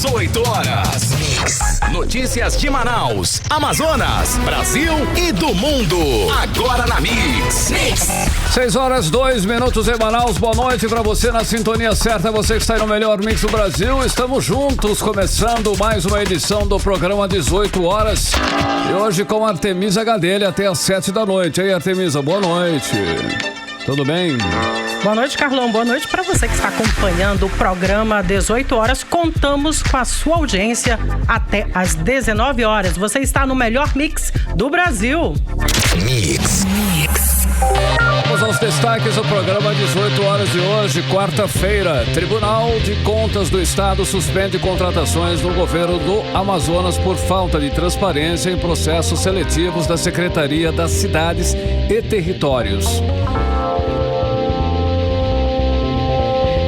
18 horas. Notícias de Manaus, Amazonas, Brasil e do mundo. Agora na Mix. 6 horas 2 minutos em Manaus. Boa noite pra você na sintonia certa. Você que está aí no melhor Mix do Brasil. Estamos juntos, começando mais uma edição do programa 18 horas. E hoje com Artemisa Gadelha até às 7 da noite. E aí, Artemisa, boa noite. Tudo bem? Boa noite, Carlão. Boa noite para você que está acompanhando o programa 18 horas. Contamos com a sua audiência até às 19 horas. Você está no melhor mix do Brasil. Mix. Vamos aos destaques do programa 18 horas de hoje, quarta-feira. Tribunal de Contas do Estado suspende contratações no governo do Amazonas por falta de transparência em processos seletivos da Secretaria das Cidades e Territórios.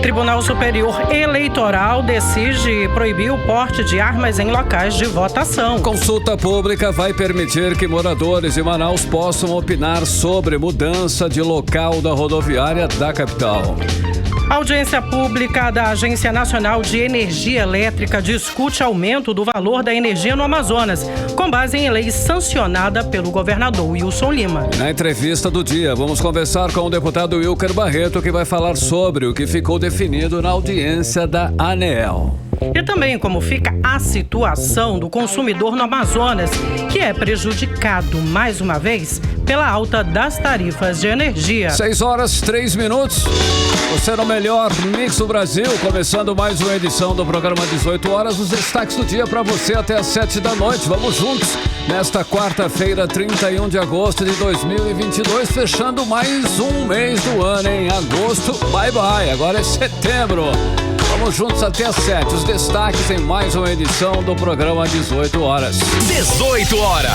Tribunal Superior Eleitoral decide proibir o porte de armas em locais de votação. Consulta pública vai permitir que moradores de Manaus possam opinar sobre mudança de local da rodoviária da capital. Audiência pública da Agência Nacional de Energia Elétrica discute aumento do valor da energia no Amazonas, com base em lei sancionada pelo governador Wilson Lima. Na entrevista do dia, vamos conversar com o deputado Wilker Barreto, que vai falar sobre o que ficou definido na audiência da ANEEL. E também como fica a situação do consumidor no Amazonas, que é prejudicado, mais uma vez, pela alta das tarifas de energia. 6 horas 3 minutos. Você no melhor Mix do Brasil, começando mais uma edição do programa 18 horas. Os destaques do dia para você até às 7 da noite. Vamos juntos nesta quarta-feira, 31 de agosto de 2022, fechando mais um mês do ano, hein? Agosto, bye bye. Agora é setembro. Vamos juntos até às 7. Os destaques em mais uma edição do programa 18 horas. 18 horas.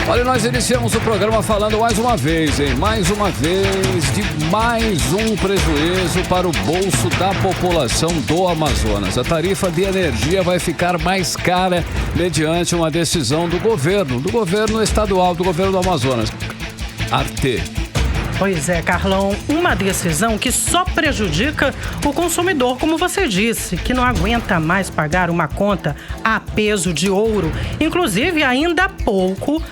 Olha, nós iniciamos o programa falando mais uma vez, de mais um prejuízo para o bolso da população do Amazonas. A tarifa de energia vai ficar mais cara mediante uma decisão do governo estadual, do governo do Amazonas. Arte. Pois é, Carlão, uma decisão que só prejudica o consumidor, como você disse, que não aguenta mais pagar uma conta a peso de ouro. Inclusive, ainda há pouco,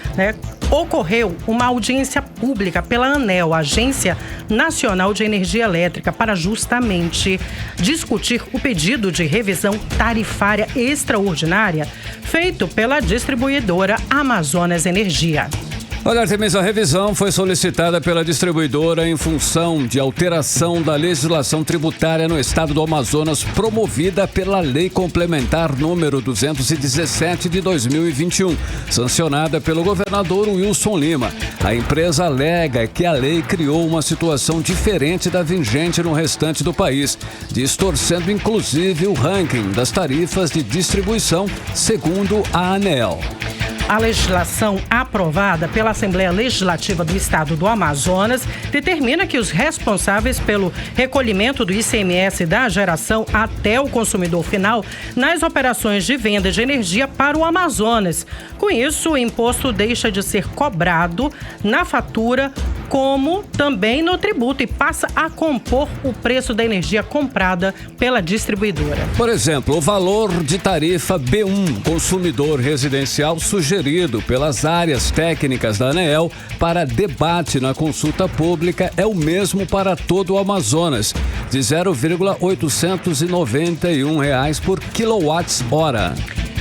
ocorreu uma audiência pública pela ANEEL, Agência Nacional de Energia Elétrica, para justamente discutir o pedido de revisão tarifária extraordinária feito pela distribuidora Amazonas Energia. Olha, Artemisa, a revisão foi solicitada pela distribuidora em função de alteração da legislação tributária no estado do Amazonas, promovida pela Lei Complementar número 217 de 2021, sancionada pelo governador Wilson Lima. A empresa alega que a lei criou uma situação diferente da vigente no restante do país, distorcendo inclusive o ranking das tarifas de distribuição, segundo a ANEEL. A legislação aprovada pela Assembleia Legislativa do Estado do Amazonas determina que os responsáveis pelo recolhimento do ICMS da geração até o consumidor final nas operações de venda de energia para o Amazonas. Com isso, o imposto deixa de ser cobrado na fatura, como também no tributo, e passa a compor o preço da energia comprada pela distribuidora. Por exemplo, o valor de tarifa B1 consumidor residencial sugerido pelas áreas técnicas da ANEEL para debate na consulta pública é o mesmo para todo o Amazonas, de R$ 0,891 por quilowatt-hora.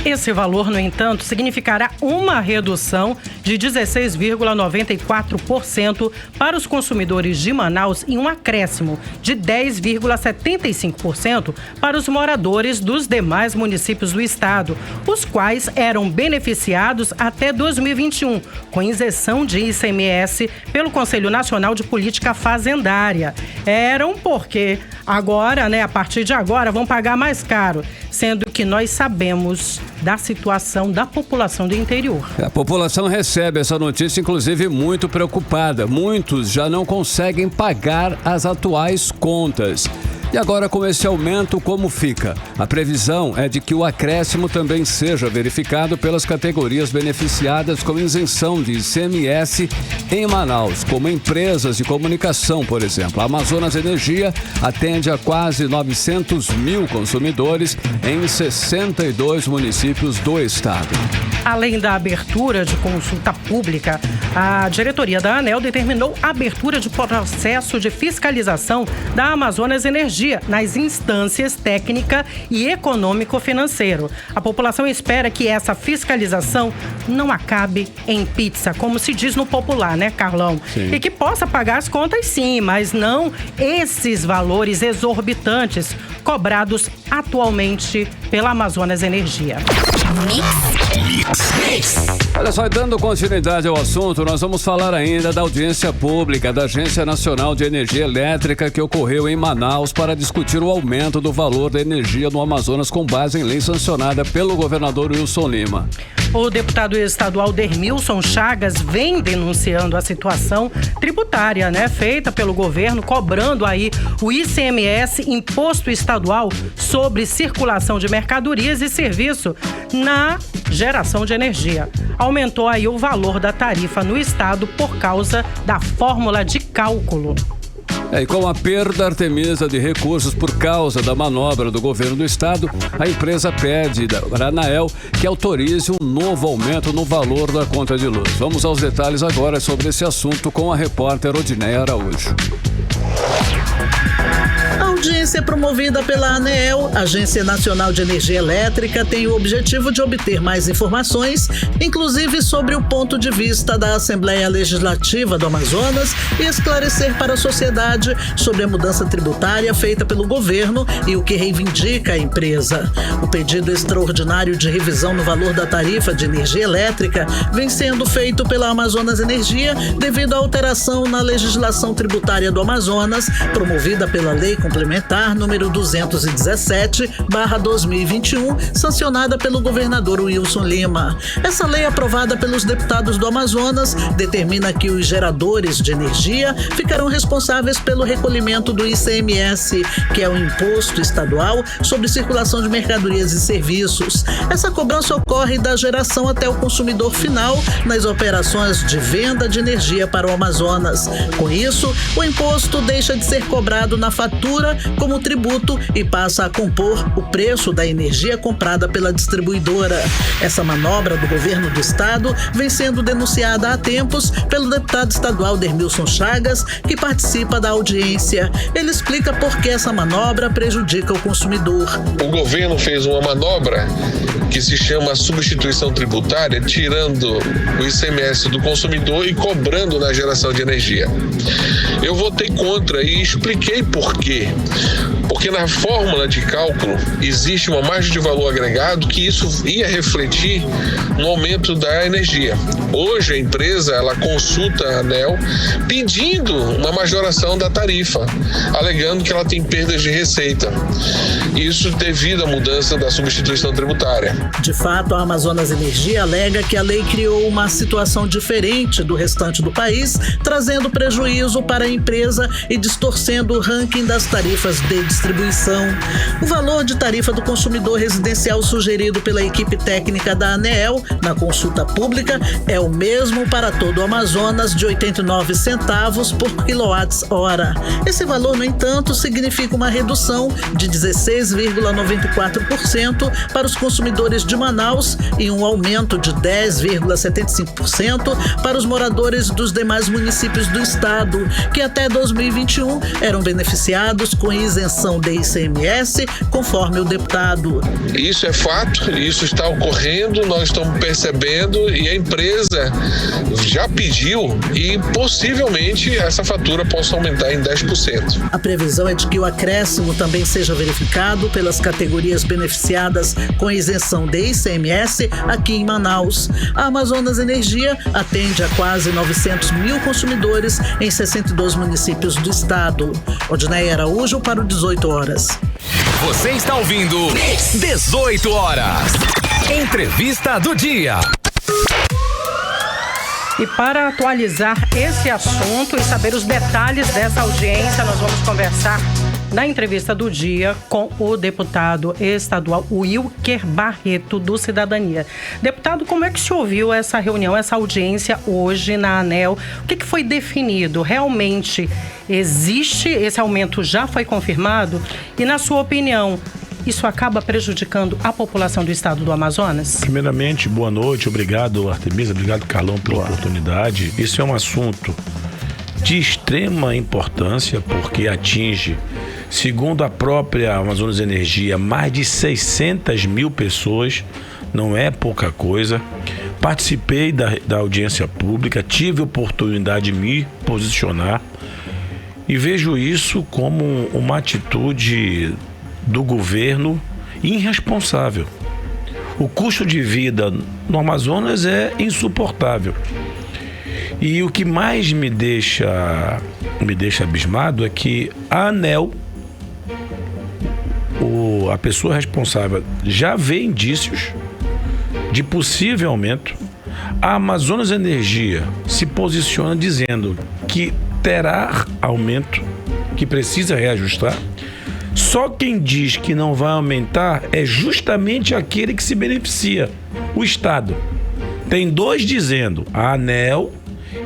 Esse valor, no entanto, significará uma redução de 16,94% para os consumidores de Manaus e um acréscimo de 10,75% para os moradores dos demais municípios do estado, os quais eram beneficiados até 2021, com isenção de ICMS pelo Conselho Nacional de Política Fazendária. Eram porque agora, a partir de agora, vão pagar mais caro, sendo que nós sabemos da situação da população do interior. A população recebe essa notícia, inclusive, muito preocupada. Muitos já não conseguem pagar as atuais contas. E agora, com esse aumento, como fica? A previsão é de que o acréscimo também seja verificado pelas categorias beneficiadas com isenção de ICMS em Manaus, como empresas de comunicação, por exemplo. A Amazonas Energia atende a quase 900 mil consumidores em 62 municípios do estado. Além da abertura de consulta pública, a diretoria da ANEEL determinou a abertura de processo de fiscalização da Amazonas Energia nas instâncias técnica e econômico-financeiro. A população espera que essa fiscalização não acabe em pizza, como se diz no popular, né, Carlão? Sim. E que possa pagar as contas sim, mas não esses valores exorbitantes cobrados atualmente pela Amazonas Energia. Olha só, dando continuidade ao assunto, nós vamos falar ainda da audiência pública da Agência Nacional de Energia Elétrica que ocorreu em Manaus para discutir o aumento do valor da energia no Amazonas com base em lei sancionada pelo governador Wilson Lima. O deputado estadual Dermilson Chagas vem denunciando a situação tributária, feita pelo governo, cobrando aí o ICMS, Imposto Estadual sobre Circulação de Mercadorias e Serviço na geração de energia. Aumentou aí o valor da tarifa no estado por causa da fórmula de cálculo. E com a perda artemisa de recursos por causa da manobra do governo do estado, a empresa pede da ANEEL que autorize um novo aumento no valor da conta de luz. Vamos aos detalhes agora sobre esse assunto com a repórter Odineia Araújo. A audiência promovida pela ANEEL, Agência Nacional de Energia Elétrica, tem o objetivo de obter mais informações, inclusive sobre o ponto de vista da Assembleia Legislativa do Amazonas e esclarecer para a sociedade sobre a mudança tributária feita pelo governo e o que reivindica a empresa. O pedido extraordinário de revisão no valor da tarifa de energia elétrica vem sendo feito pela Amazonas Energia devido à alteração na legislação tributária do Amazonas, promovida pela Lei Complementar número 217/2021, sancionada pelo governador Wilson Lima. Essa lei, aprovada pelos deputados do Amazonas, determina que os geradores de energia ficarão responsáveis pelo recolhimento do ICMS, que é o Imposto Estadual sobre Circulação de Mercadorias e Serviços. Essa cobrança ocorre da geração até o consumidor final nas operações de venda de energia para o Amazonas. Com isso, o imposto deixa de ser cobrado na fatura como tributo e passa a compor o preço da energia comprada pela distribuidora. Essa manobra do governo do estado vem sendo denunciada há tempos pelo deputado estadual Dermilson Chagas, que participa da audiência. Ele explica por que essa manobra prejudica o consumidor. O governo fez uma manobra que se chama substituição tributária, tirando o ICMS do consumidor e cobrando na geração de energia. Eu votei contra e expliquei por quê. Porque na fórmula de cálculo existe uma margem de valor agregado que isso ia refletir no aumento da energia. Hoje a empresa ela consulta a ANEEL pedindo uma majoração da tarifa, alegando que ela tem perdas de receita. Isso devido à mudança da substituição tributária. De fato, a Amazonas Energia alega que a lei criou uma situação diferente do restante do país, trazendo prejuízo para a empresa e distorcendo o ranking das tarifas de distribuição. O valor de tarifa do consumidor residencial sugerido pela equipe técnica da ANEEL na consulta pública é o mesmo para todo o Amazonas, de 89 centavos por quilowatt-hora. Esse valor, no entanto, significa uma redução de 16,94% para os consumidores de Manaus e um aumento de 10,75% para os moradores dos demais municípios do estado, que até 2021 eram beneficiados com isenção de ICMS, conforme o deputado. Isso é fato, isso está ocorrendo, nós estamos percebendo e a empresa já pediu e possivelmente essa fatura possa aumentar em 10%. A previsão é de que o acréscimo também seja verificado pelas categorias beneficiadas com isenção de ICMS aqui em Manaus. A Amazonas Energia atende a quase 900 mil consumidores em 62 municípios do estado. Odineia Araújo para o 18 horas. Você está ouvindo 18 horas. Entrevista do dia. E para atualizar esse assunto e saber os detalhes dessa audiência, nós vamos conversar na entrevista do dia com o deputado estadual Wilker Barreto, do Cidadania. Deputado, como é que se ouviu essa reunião, essa audiência hoje na ANEEL? O que foi definido? Realmente existe? Esse aumento já foi confirmado? E, na sua opinião, isso acaba prejudicando a população do estado do Amazonas? Primeiramente, boa noite, obrigado Artemisa, obrigado Carlão pela oportunidade. Isso é um assunto de extrema importância porque atinge, segundo a própria Amazonas Energia, mais de 600 mil pessoas, não é pouca coisa. Participei da audiência pública, tive a oportunidade de me posicionar e vejo isso como uma atitude do governo irresponsável. O custo de vida no Amazonas é insuportável. E o que mais me deixa abismado é que a ANEEL, a pessoa responsável, já vê indícios de possível aumento. A Amazonas Energia se posiciona dizendo que terá aumento, que precisa reajustar. Só quem diz que não vai aumentar é justamente aquele que se beneficia, o Estado. Tem dois dizendo, a ANEEL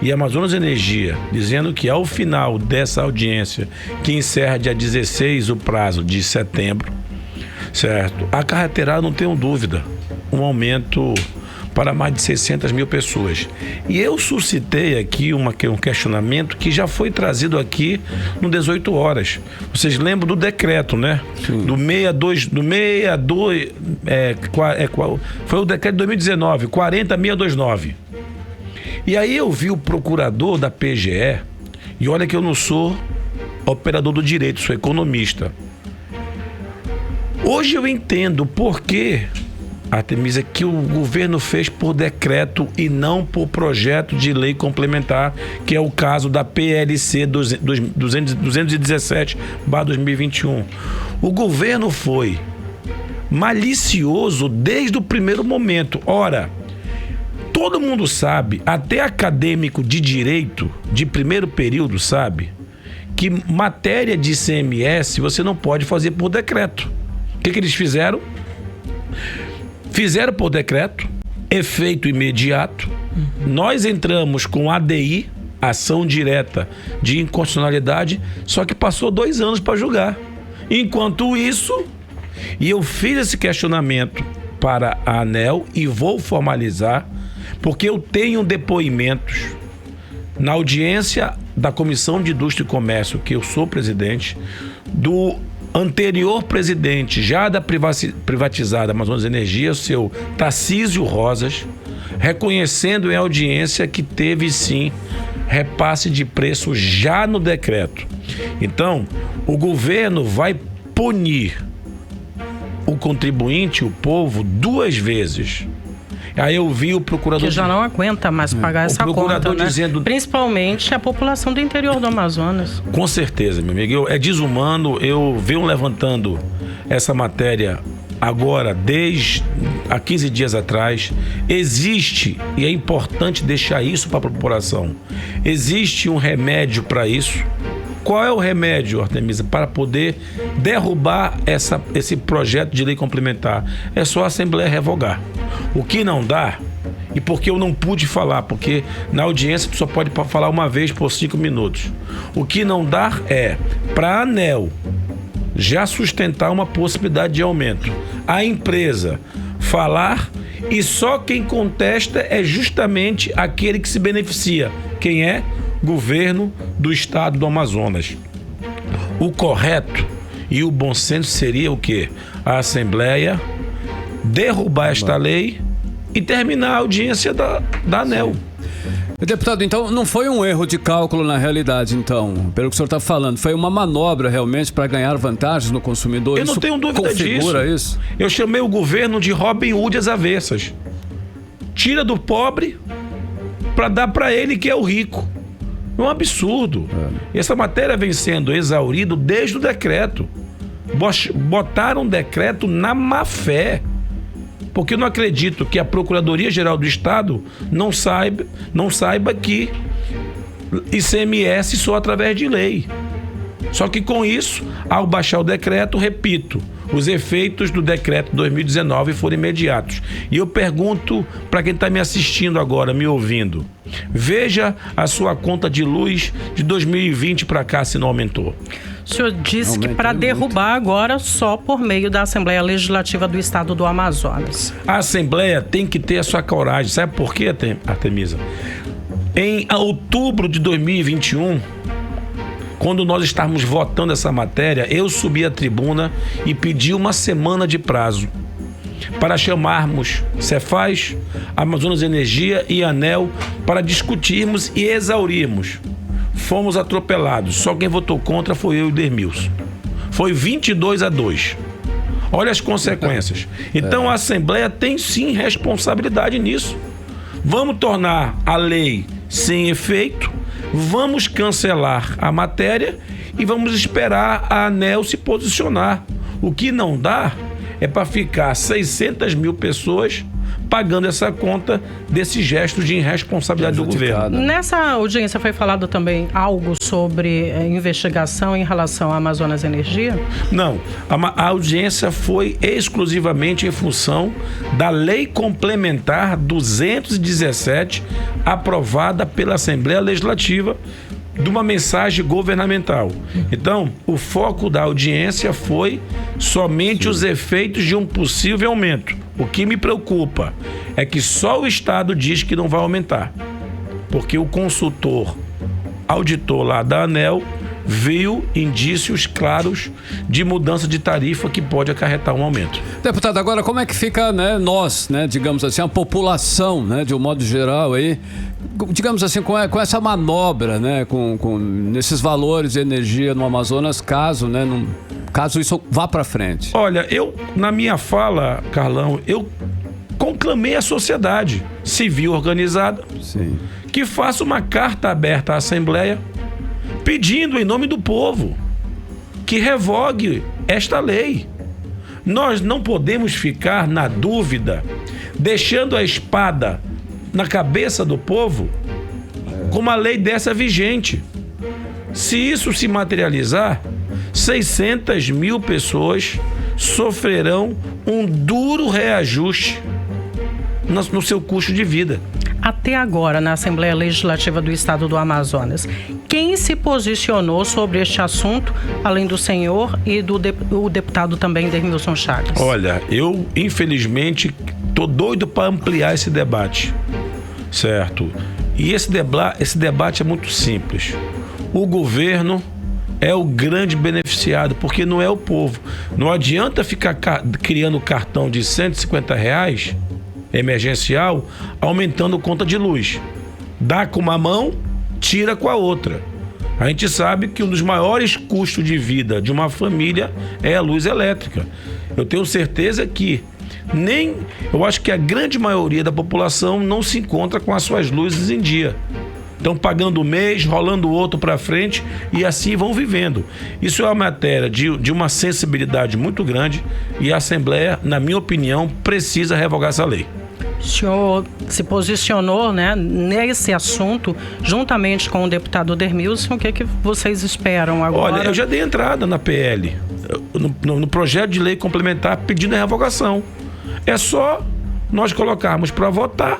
e a Amazonas Energia, dizendo que ao final dessa audiência, que encerra dia 16 o prazo de setembro, certo? Acarreterá, não tenho dúvida, um aumento para mais de 600 mil pessoas. E eu suscitei aqui um questionamento que já foi trazido aqui no 18 horas. Vocês lembram do decreto, né? Sim. Do 62, foi o decreto de 2019, 40629. E aí eu vi o procurador da PGE, e olha que eu não sou operador do direito, sou economista. Hoje eu entendo por que, Artemisa, que o governo fez por decreto e não por projeto de complementar, que é o caso da PLC 217/2021. O governo foi malicioso desde o primeiro momento. Ora, todo mundo sabe, até acadêmico de direito de primeiro período sabe, que matéria de ICMS você não pode fazer por decreto. O que eles fizeram? Fizeram por decreto, efeito imediato. Nós entramos com ADI, ação direta de inconstitucionalidade, só que passou 2 anos para julgar. Enquanto isso, e eu fiz esse questionamento para a ANEEL e vou formalizar, porque eu tenho depoimentos na audiência da Comissão de Indústria e Comércio, que eu sou presidente, do anterior presidente, já da privatizada Amazonas Energia, o seu Tarcísio Rosas, reconhecendo em audiência que teve sim repasse de preço já no decreto. Então, o governo vai punir o contribuinte, o povo, 2 vezes. Aí eu vi o procurador... Que já não aguenta mais pagar essa conta, né? Dizendo... Principalmente a população do interior do Amazonas. Com certeza, meu amigo. É desumano. Eu venho levantando essa matéria agora, desde há 15 dias atrás. Existe, e é importante deixar isso para a população, existe um remédio para isso. Qual é o remédio, Artemisa, para poder derrubar esse projeto de lei complementar? É só a Assembleia revogar. O que não dá, e porque eu não pude falar, porque na audiência tu só pode falar uma vez por 5 minutos. O que não dá é para a ANEEL já sustentar uma possibilidade de aumento, a empresa falar, e só quem contesta é justamente aquele que se beneficia. Quem é? Governo do estado do Amazonas. O correto e o bom senso seria o quê? A Assembleia derrubar esta lei e terminar a audiência da ANEEL. Deputado, então não foi um erro de cálculo na realidade, então, pelo que o senhor está falando, foi uma manobra realmente para ganhar vantagens no consumidor? Eu não tenho dúvida disso. Isso? Eu chamei o governo de Robin Hood às avessas. Tira do pobre para dar para ele que é o rico. É um absurdo. Essa matéria vem sendo exaurida desde o decreto. Botaram o decreto na má fé. Porque eu não acredito que a Procuradoria-Geral do Estado não saiba que ICMS só através de lei. Só que com isso, ao baixar o decreto, repito, os efeitos do decreto 2019 foram imediatos. E eu pergunto para quem está me assistindo agora, me ouvindo, veja a sua conta de luz de 2020 para cá se não aumentou. O senhor disse que para derrubar agora só por meio da Assembleia Legislativa do Estado do Amazonas. A Assembleia tem que ter a sua coragem. Sabe por quê, Artemisa? Em outubro de 2021, quando nós estávamos votando essa matéria, eu subi à tribuna e pedi uma semana de prazo para chamarmos Cefaz, Amazonas Energia e ANEEL para discutirmos e exaurirmos. Fomos atropelados. Só quem votou contra foi eu e o Dermilson. Foi 22-2. Olha as consequências. Então a Assembleia tem sim responsabilidade nisso. Vamos tornar a lei sem efeito, vamos cancelar a matéria e vamos esperar a ANEEL se posicionar. O que não dá é para ficar 600 mil pessoas pagando essa conta desse gesto de irresponsabilidade do governo. Nessa audiência foi falado também algo sobre investigação em relação à Amazonas Energia? Não, a audiência foi exclusivamente em função da Lei Complementar 217, aprovada pela Assembleia Legislativa, de uma mensagem governamental. Então, o foco da audiência foi somente os efeitos de um possível aumento. O que me preocupa é que só o Estado diz que não vai aumentar, porque o consultor, auditor lá da ANEEL, viu indícios claros de mudança de tarifa que pode acarretar um aumento. Deputado, agora como é que fica, né, nós, né, digamos assim, a população, né, de um modo geral aí, digamos assim, com essa manobra, né, com nesses valores de energia no Amazonas, caso isso vá para frente? Olha, na minha fala, Carlão, eu conclamei a sociedade civil organizada, sim, que faça uma carta aberta à Assembleia pedindo em nome do povo que revogue esta lei. Nós não podemos ficar na dúvida, deixando a espada na cabeça do povo com uma lei dessa vigente. Se isso se materializar, 600 mil pessoas sofrerão um duro reajuste no seu custo de vida. Até agora, na Assembleia Legislativa do Estado do Amazonas, quem se posicionou sobre este assunto, além do senhor e o deputado também, Dermilson Chagas? Olha, eu, infelizmente, tô doido para ampliar esse debate, certo? E esse debate é muito simples. O governo é o grande beneficiado, porque não é o povo. Não adianta ficar criando cartão de R$150 emergencial, aumentando conta de luz. Dá com uma mão, tira com a outra. A gente sabe que um dos maiores custos de vida de uma família é a luz elétrica. Eu tenho certeza que eu acho que a grande maioria da população não se encontra com as suas luzes em dia. Estão pagando um mês, rolando o outro para frente e assim vão vivendo. Isso é uma matéria de uma sensibilidade muito grande e a Assembleia, na minha opinião, precisa revogar essa lei. O senhor se posicionou, né, nesse assunto juntamente com o deputado Dermilson. O que vocês esperam agora? Olha, eu já dei entrada na PL, no projeto de lei complementar pedindo a revogação. É só nós colocarmos para votar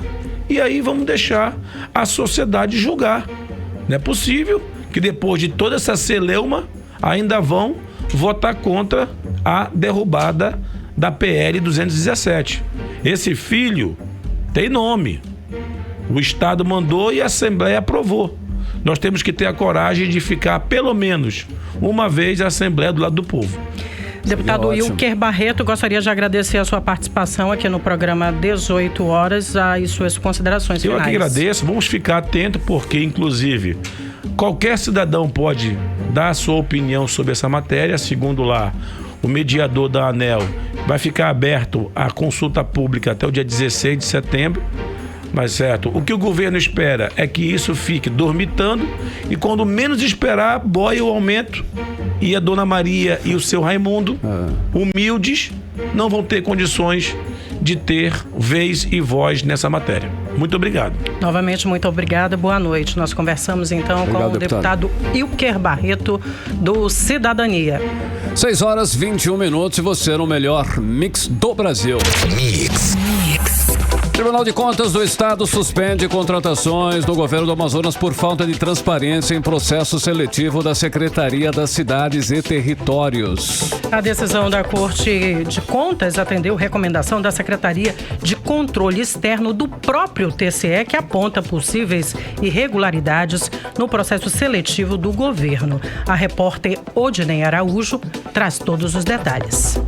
e aí vamos deixar a sociedade julgar. Não é possível que depois de toda essa celeuma ainda vão votar contra a derrubada da PL 217. Esse filho tem nome. O Estado mandou e a Assembleia aprovou. Nós temos que ter a coragem de ficar pelo menos uma vez a Assembleia do lado do povo. Deputado Wilker Barreto, gostaria de agradecer a sua participação aqui no programa 18 horas e suas considerações finais. Eu aqui agradeço, vamos ficar atentos porque, inclusive, qualquer cidadão pode dar a sua opinião sobre essa matéria, segundo lá o mediador da ANEEL, vai ficar aberto a consulta pública até o dia 16 de setembro. Mas certo, o que o governo espera é que isso fique dormitando e quando menos esperar, boia o aumento e a Dona Maria e o seu Raimundo, humildes, não vão ter condições de ter vez e voz nessa matéria. Muito obrigado. Novamente, muito obrigada. Boa noite. Nós conversamos então com o deputado Ilker Barreto, do Cidadania. 6h21 e você no melhor mix do Brasil. Tribunal de Contas do Estado suspende contratações no governo do Amazonas por falta de transparência em processo seletivo da Secretaria das Cidades e Territórios. A decisão da Corte de Contas atendeu recomendação da Secretaria de Controle Externo do próprio TCE, que aponta possíveis irregularidades no processo seletivo do governo. A repórter Odinei Araújo traz todos os detalhes.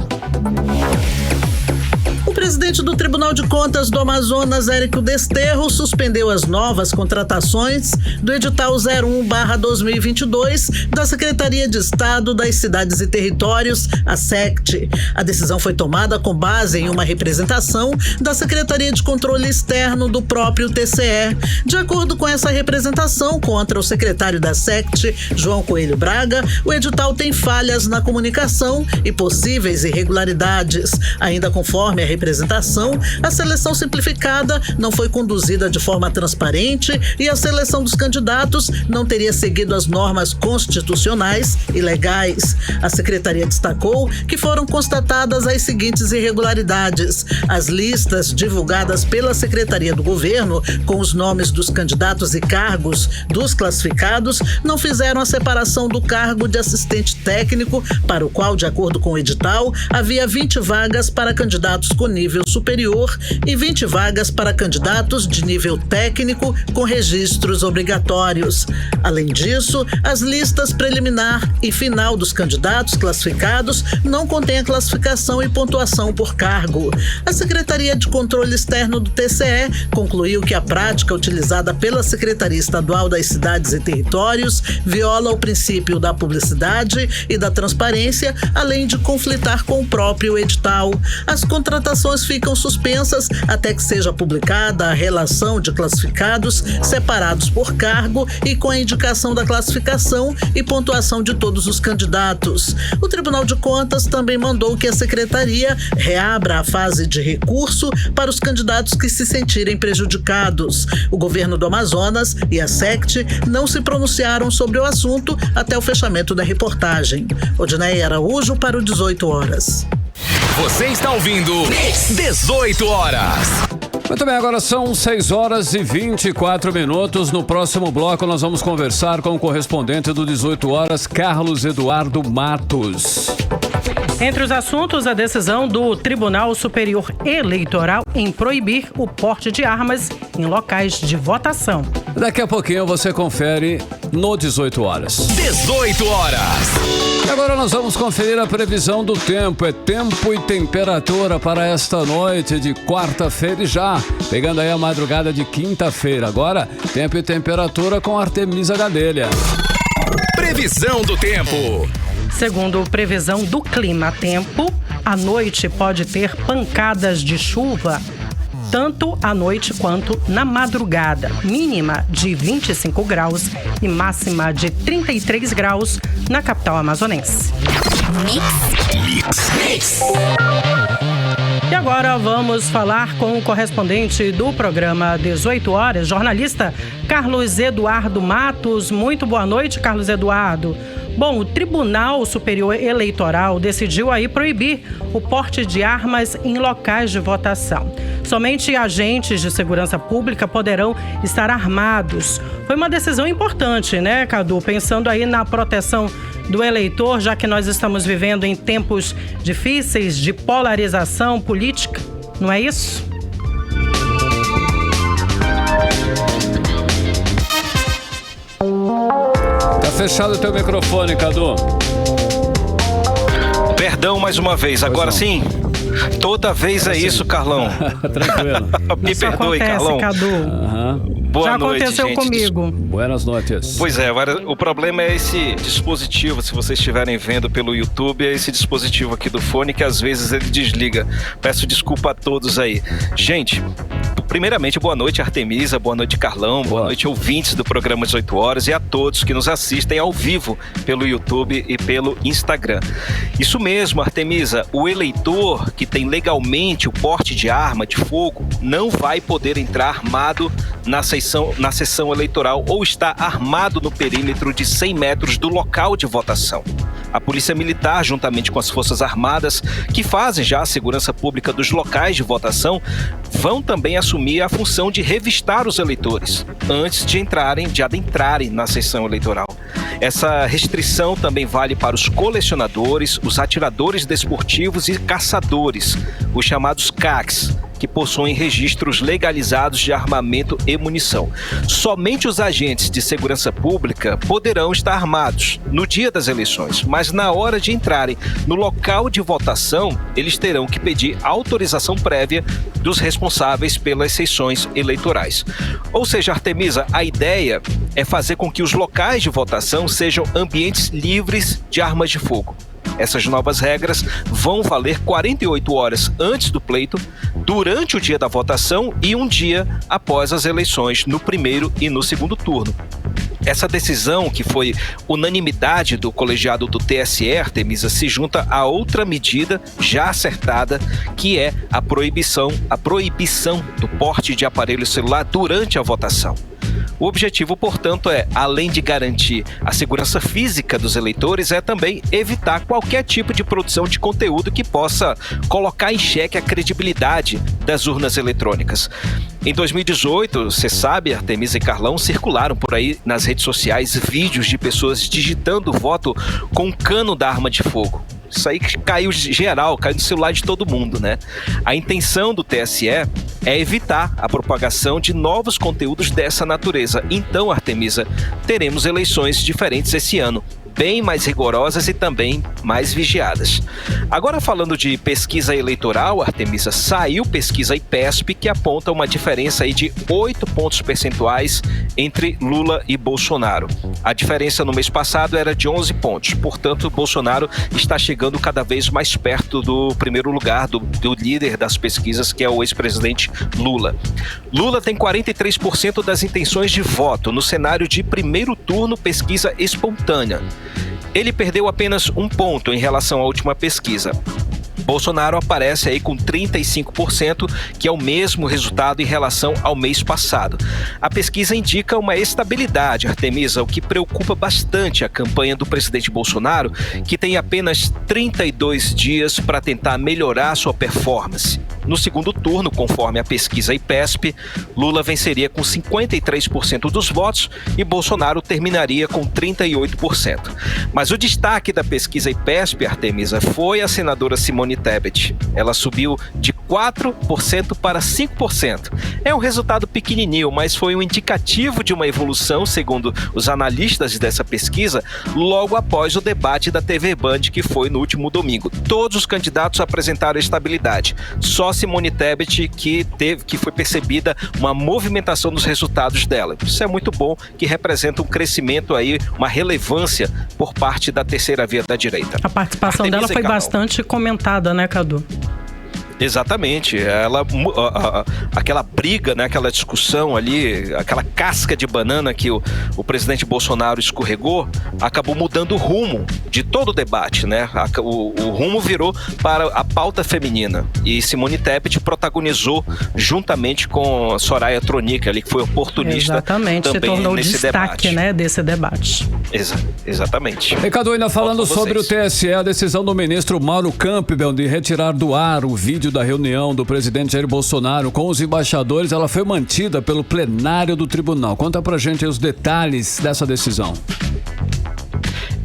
O presidente do Tribunal de Contas do Amazonas, Érico Desterro, suspendeu as novas contratações do edital 01/2022 da Secretaria de Estado das Cidades e Territórios, a SECT. A decisão foi tomada com base em uma representação da Secretaria de Controle Externo do próprio TCE. De acordo com essa representação contra o secretário da SECT, João Coelho Braga, o edital tem falhas na comunicação e possíveis irregularidades. Ainda conforme a representação, a seleção simplificada não foi conduzida de forma transparente e a seleção dos candidatos não teria seguido as normas constitucionais e legais. A secretaria destacou que foram constatadas as seguintes irregularidades: as listas divulgadas pela Secretaria do Governo com os nomes dos candidatos e cargos dos classificados não fizeram a separação do cargo de assistente técnico, para o qual, de acordo com o edital, havia 20 vagas para candidatos com nível superior e 20 vagas para candidatos de nível técnico com registros obrigatórios. Além disso, as listas preliminar e final dos candidatos classificados não contêm a classificação e pontuação por cargo. A Secretaria de Controle Externo do TCE concluiu que a prática utilizada pela Secretaria Estadual das Cidades e Territórios viola o princípio da publicidade e da transparência, além de conflitar com o próprio edital. As contratações ficam suspensas até que seja publicada a relação de classificados separados por cargo e com a indicação da classificação e pontuação de todos os candidatos. O Tribunal de Contas também mandou que a Secretaria reabra a fase de recurso para os candidatos que se sentirem prejudicados. O governo do Amazonas e a SECT não se pronunciaram sobre o assunto até o fechamento da reportagem. Odinei Araújo para o 18 horas. Você está ouvindo 18 horas. Muito bem, agora são 6h24. No próximo bloco nós vamos conversar com o correspondente do 18 horas, Carlos Eduardo Matos. Entre os assuntos, a decisão do Tribunal Superior Eleitoral em proibir o porte de armas em locais de votação. Daqui a pouquinho você confere no 18 horas. 18 horas. Agora nós vamos conferir a previsão do tempo. É tempo e temperatura para esta noite de quarta-feira e já pegando aí a madrugada de quinta-feira. Agora, tempo e temperatura com Artemisa Gadelha. Previsão do tempo. Segundo previsão do Clima Tempo, à noite pode ter pancadas de chuva, tanto à noite quanto na madrugada. Mínima de 25 graus e máxima de 33 graus na capital amazonense. Mix. E agora vamos falar com o correspondente do programa 18 horas, jornalista Carlos Eduardo Matos. Muito boa noite, Carlos Eduardo. Bom, o Tribunal Superior Eleitoral decidiu aí proibir o porte de armas em locais de votação. Somente agentes de segurança pública poderão estar armados. Foi uma decisão importante, né, Cadu? Pensando aí na proteção do eleitor, já que nós estamos vivendo em tempos difíceis de polarização política, não é isso? Tá fechado o teu microfone, Cadu. Perdão mais uma vez, agora sim. Toda vez é isso, Carlão. Tranquilo. Me Isso perdoe, acontece, Carlão. Cadu. Boa Já noite, aconteceu gente. comigo. Buenas noites. Pois é, agora o problema é esse dispositivo, se vocês estiverem vendo pelo YouTube, é esse dispositivo aqui do fone que às vezes ele desliga. Peço desculpa a todos aí. Gente, Primeiramente, boa noite, Artemisa, boa noite, Carlão, boa noite, ouvintes do programa 18 Horas e a todos que nos assistem ao vivo pelo YouTube e pelo Instagram. Isso mesmo, Artemisa, o eleitor que tem legalmente o porte de arma de fogo não vai poder entrar armado na sessão eleitoral ou está armado no perímetro de 100 metros do local de votação. A Polícia Militar, juntamente com as Forças Armadas, que fazem já a segurança pública dos locais de votação, vão também assumir a função de revistar os eleitores antes de adentrarem na sessão eleitoral. Essa restrição também vale para os colecionadores, os atiradores desportivos e caçadores, os chamados CACs, que possuem registros legalizados de armamento e munição. Somente os agentes de segurança pública poderão estar armados no dia das eleições, mas na hora de entrarem no local de votação, eles terão que pedir autorização prévia dos responsáveis pelas sessões eleitorais. Ou seja, Artemisa, a ideia é fazer com que os locais de votação sejam ambientes livres de armas de fogo. Essas novas regras vão valer 48 horas antes do pleito, durante o dia da votação e um dia após as eleições, no primeiro e no segundo turno. Essa decisão, que foi unanimidade do colegiado do TSE, Artemisa, se junta a outra medida já acertada, que é a proibição do porte de aparelho celular durante a votação. O objetivo, portanto, além de garantir a segurança física dos eleitores, é também evitar qualquer tipo de produção de conteúdo que possa colocar em xeque a credibilidade das urnas eletrônicas. Em 2018, você sabe, Artemisa e Carlão, circularam por aí nas redes sociais vídeos de pessoas digitando voto com um cano da arma de fogo. Isso aí caiu geral, caiu no celular de todo mundo, né? A intenção do TSE é evitar a propagação de novos conteúdos dessa natureza. Então, Artemisa, teremos eleições diferentes esse ano, bem mais rigorosas e também mais vigiadas. Agora, falando de pesquisa eleitoral, Artemisa, saiu pesquisa IPESP que aponta uma diferença aí de 8 pontos percentuais entre Lula e Bolsonaro. A diferença no mês passado era de 11 pontos, portanto, Bolsonaro está chegando cada vez mais perto do primeiro lugar, do líder das pesquisas, que é o ex-presidente Lula. Lula tem 43% das intenções de voto no cenário de primeiro turno pesquisa espontânea. Ele perdeu apenas 1 ponto em relação à última pesquisa. Bolsonaro aparece aí com 35%, que é o mesmo resultado em relação ao mês passado. A pesquisa indica uma estabilidade, Artemisa, o que preocupa bastante a campanha do presidente Bolsonaro, que tem apenas 32 dias para tentar melhorar sua performance. No segundo turno, conforme a pesquisa IPESP, Lula venceria com 53% dos votos e Bolsonaro terminaria com 38%. Mas o destaque da pesquisa IPESP, Artemisa, foi a senadora Simone Tebet. Ela subiu de 4% para 5%. É um resultado pequenininho, mas foi um indicativo de uma evolução, segundo os analistas dessa pesquisa, logo após o debate da TV Band, que foi no último domingo. Todos os candidatos apresentaram estabilidade. Só Simone Tebet que foi percebida uma movimentação nos resultados dela. Isso é muito bom, que representa um crescimento aí, uma relevância por parte da terceira via da direita. A participação Artemisa dela foi bastante comentada, né, Cadu? Exatamente, aquela briga, né, aquela discussão ali, aquela casca de banana que o presidente Bolsonaro escorregou, acabou mudando o rumo de todo o debate, né? O rumo virou para a pauta feminina e Simone Tebet protagonizou juntamente com a Soraya Tronic ali, que foi oportunista. Exatamente, também se tornou nesse destaque, debate, né, desse debate. Exatamente. Cadu, ainda falando sobre o TSE, a decisão do ministro Mauro Campbell de retirar do ar o vídeo da reunião do presidente Jair Bolsonaro com os embaixadores, ela foi mantida pelo plenário do tribunal. Conta pra gente os detalhes dessa decisão.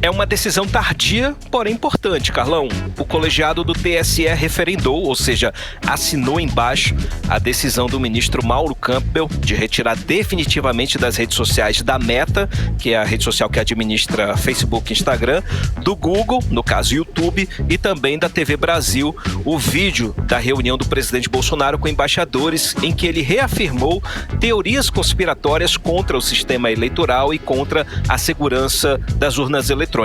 É uma decisão tardia, porém importante, Carlão. O colegiado do TSE referendou, ou seja, assinou embaixo a decisão do ministro Mauro Campbell de retirar definitivamente das redes sociais da Meta, que é a rede social que administra Facebook e Instagram, do Google, no caso YouTube, e também da TV Brasil, o vídeo da reunião do presidente Bolsonaro com embaixadores, em que ele reafirmou teorias conspiratórias contra o sistema eleitoral e contra a segurança das urnas eletrônicas.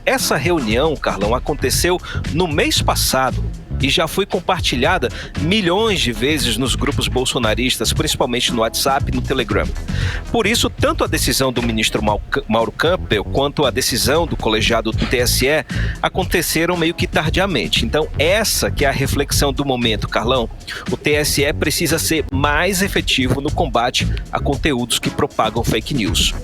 Essa reunião, Carlão, aconteceu no mês passado, e já foi compartilhada milhões de vezes nos grupos bolsonaristas, principalmente no WhatsApp e no Telegram. Por isso, tanto a decisão do ministro Mauro Campbell quanto a decisão do colegiado do TSE aconteceram meio que tardiamente. Então, essa que é a reflexão do momento, Carlão. O TSE precisa ser mais efetivo no combate a conteúdos que propagam fake news.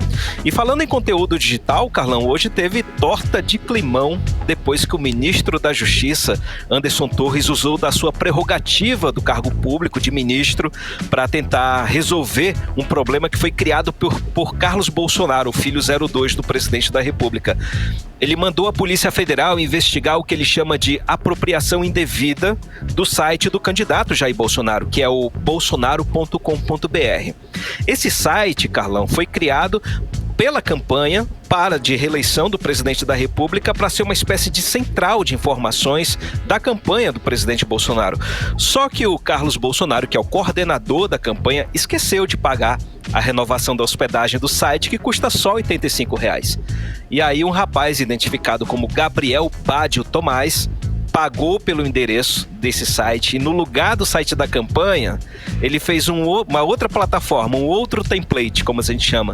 E falando em conteúdo digital, Carlão, hoje teve torta de climão depois que o ministro da Justiça, Anderson Torres, usou da sua prerrogativa do cargo público de ministro para tentar resolver um problema que foi criado por Carlos Bolsonaro, o filho 02 do presidente da República. Ele mandou a Polícia Federal investigar o que ele chama de apropriação indevida do site do candidato Jair Bolsonaro, que é o bolsonaro.com.br. Esse site, Carlão, foi criado pela campanha de reeleição do presidente da República para ser uma espécie de central de informações da campanha do presidente Bolsonaro. Só que o Carlos Bolsonaro, que é o coordenador da campanha, esqueceu de pagar a renovação da hospedagem do site, que custa só R$ 85. E aí um rapaz identificado como Gabriel Badio Tomás pagou pelo endereço desse site e no lugar do site da campanha, ele fez uma outra plataforma, um outro template, como a gente chama,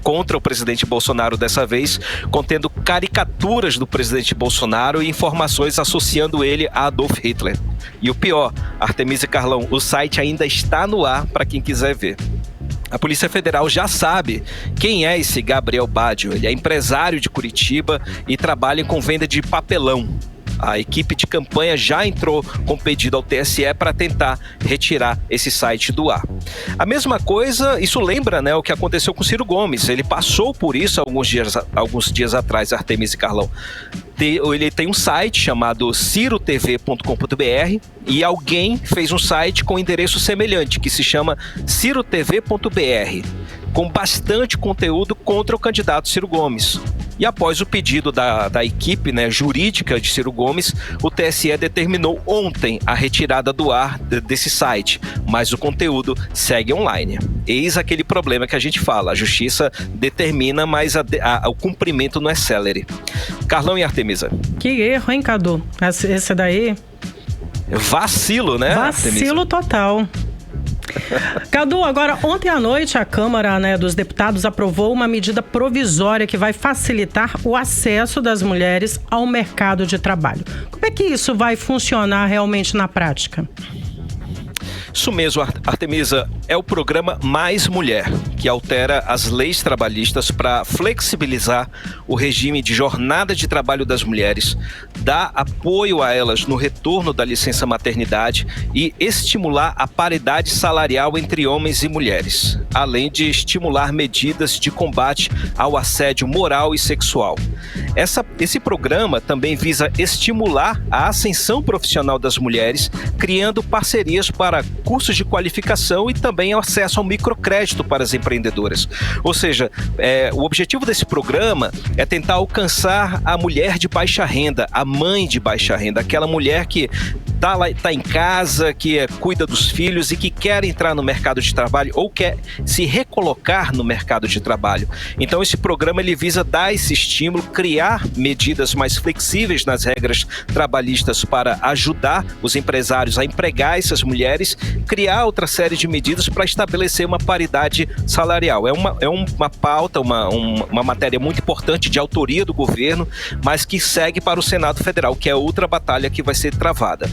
contra o presidente Bolsonaro dessa vez, contendo caricaturas do presidente Bolsonaro e informações associando ele a Adolf Hitler. E o pior, Artemisa e Carlão, o site ainda está no ar para quem quiser ver. A Polícia Federal já sabe quem é esse Gabriel Badio. Ele é empresário de Curitiba e trabalha com venda de papelão. A equipe de campanha já entrou com pedido ao TSE para tentar retirar esse site do ar. A mesma coisa, isso lembra, né, o que aconteceu com Ciro Gomes. Ele passou por isso alguns dias atrás, Artemisa e Carlão. Ele tem um site chamado cirotv.com.br e alguém fez um site com endereço semelhante, que se chama cirotv.br, com bastante conteúdo contra o candidato Ciro Gomes. E após o pedido da equipe, né, jurídica de Ciro Gomes, o TSE determinou ontem a retirada do ar desse site, mas o conteúdo segue online. Eis aquele problema que a gente fala, a justiça determina, mas o cumprimento não é célere. Carlão e Artemisa. Que erro, hein, Cadu? Esse daí... Vacilo, né, Vacilo Artemisa? Total. Cadu, agora, ontem à noite a Câmara, né, dos Deputados aprovou uma medida provisória que vai facilitar o acesso das mulheres ao mercado de trabalho. Como é que isso vai funcionar realmente na prática? Isso mesmo, Artemisa, é o programa Mais Mulher, que altera as leis trabalhistas para flexibilizar o regime de jornada de trabalho das mulheres, dar apoio a elas no retorno da licença maternidade e estimular a paridade salarial entre homens e mulheres, além de estimular medidas de combate ao assédio moral e sexual. Esse programa também visa estimular a ascensão profissional das mulheres, criando parcerias para cursos de qualificação e também acesso ao microcrédito para as empreendedoras. Ou seja, o objetivo desse programa é tentar alcançar a mulher de baixa renda, a mãe de baixa renda, aquela mulher que está em casa, que cuida dos filhos e que quer entrar no mercado de trabalho ou quer se recolocar no mercado de trabalho. Então esse programa ele visa dar esse estímulo, criar medidas mais flexíveis nas regras trabalhistas para ajudar os empresários a empregar essas mulheres, criar outra série de medidas para estabelecer uma paridade salarial. É uma pauta, uma matéria muito importante de autoria do governo, mas que segue para o Senado Federal, que é outra batalha que vai ser travada.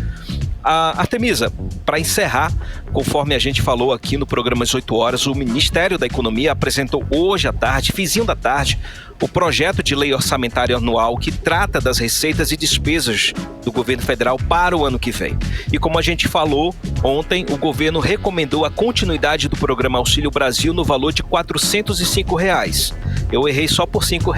Artemisa, para encerrar, conforme a gente falou aqui no programa 18 horas, o Ministério da Economia apresentou hoje à tarde, finzinho da tarde, o projeto de lei orçamentária anual que trata das receitas e despesas do governo federal para o ano que vem. E como a gente falou ontem, o governo recomendou a continuidade do programa Auxílio Brasil no valor de R$ 405. Eu errei só por R$ 5.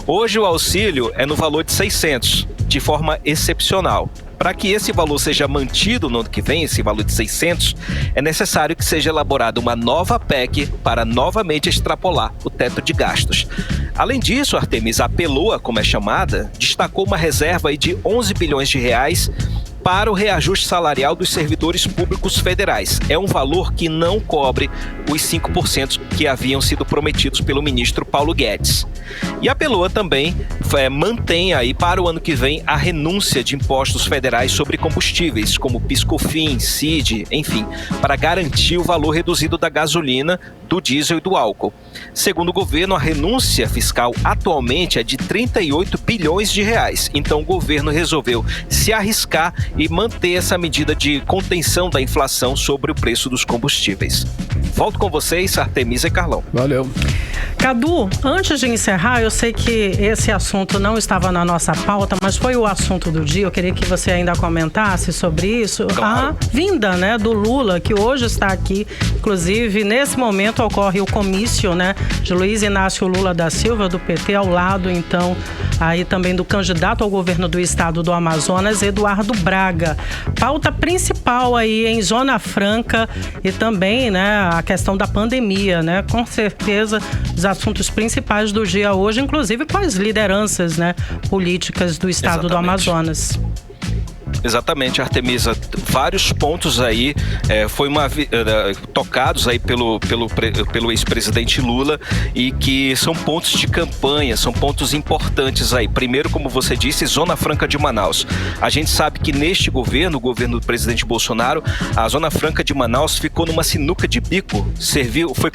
Hoje o auxílio é no valor de 600, de forma excepcional. Para que esse valor seja mantido no ano que vem, esse valor de 600, é necessário que seja elaborada uma nova PEC para novamente extrapolar o teto de gastos. Além disso, Artemisa, a PELOA, como é chamada, destacou uma reserva aí de 11 bilhões de reais para o reajuste salarial dos servidores públicos federais. É um valor que não cobre os 5% que haviam sido prometidos pelo ministro Paulo Guedes. E a Peloa também mantém aí para o ano que vem a renúncia de impostos federais sobre combustíveis, como PIS/COFINS, CID, enfim, para garantir o valor reduzido da gasolina, do diesel e do álcool. Segundo o governo, a renúncia fiscal atualmente é de 38 bilhões de reais. Então o governo resolveu se arriscar e manter essa medida de contenção da inflação sobre o preço dos combustíveis. Volto com vocês, Artemisa e Carlão. Valeu. Cadu, antes de encerrar, eu sei que esse assunto não estava na nossa pauta, mas foi o assunto do dia. Eu queria que você ainda comentasse sobre isso. Claro. A vinda, né, do Lula, que hoje está aqui. Inclusive, nesse momento ocorre o comício, né, de Luiz Inácio Lula da Silva, do PT, ao lado, então, aí também do candidato ao governo do estado do Amazonas, Eduardo Braga. Pauta principal aí em Zona Franca e também, né, a questão da pandemia, né? Com certeza, os assuntos principais do dia hoje, inclusive com as lideranças, né, políticas do estado do Amazonas. Exatamente, Artemisa. Vários pontos aí tocados aí pelo ex-presidente Lula e que são pontos de campanha, são pontos importantes aí. Primeiro, como você disse, Zona Franca de Manaus. A gente sabe que neste governo, o governo do presidente Bolsonaro, a Zona Franca de Manaus ficou numa sinuca de bico, foi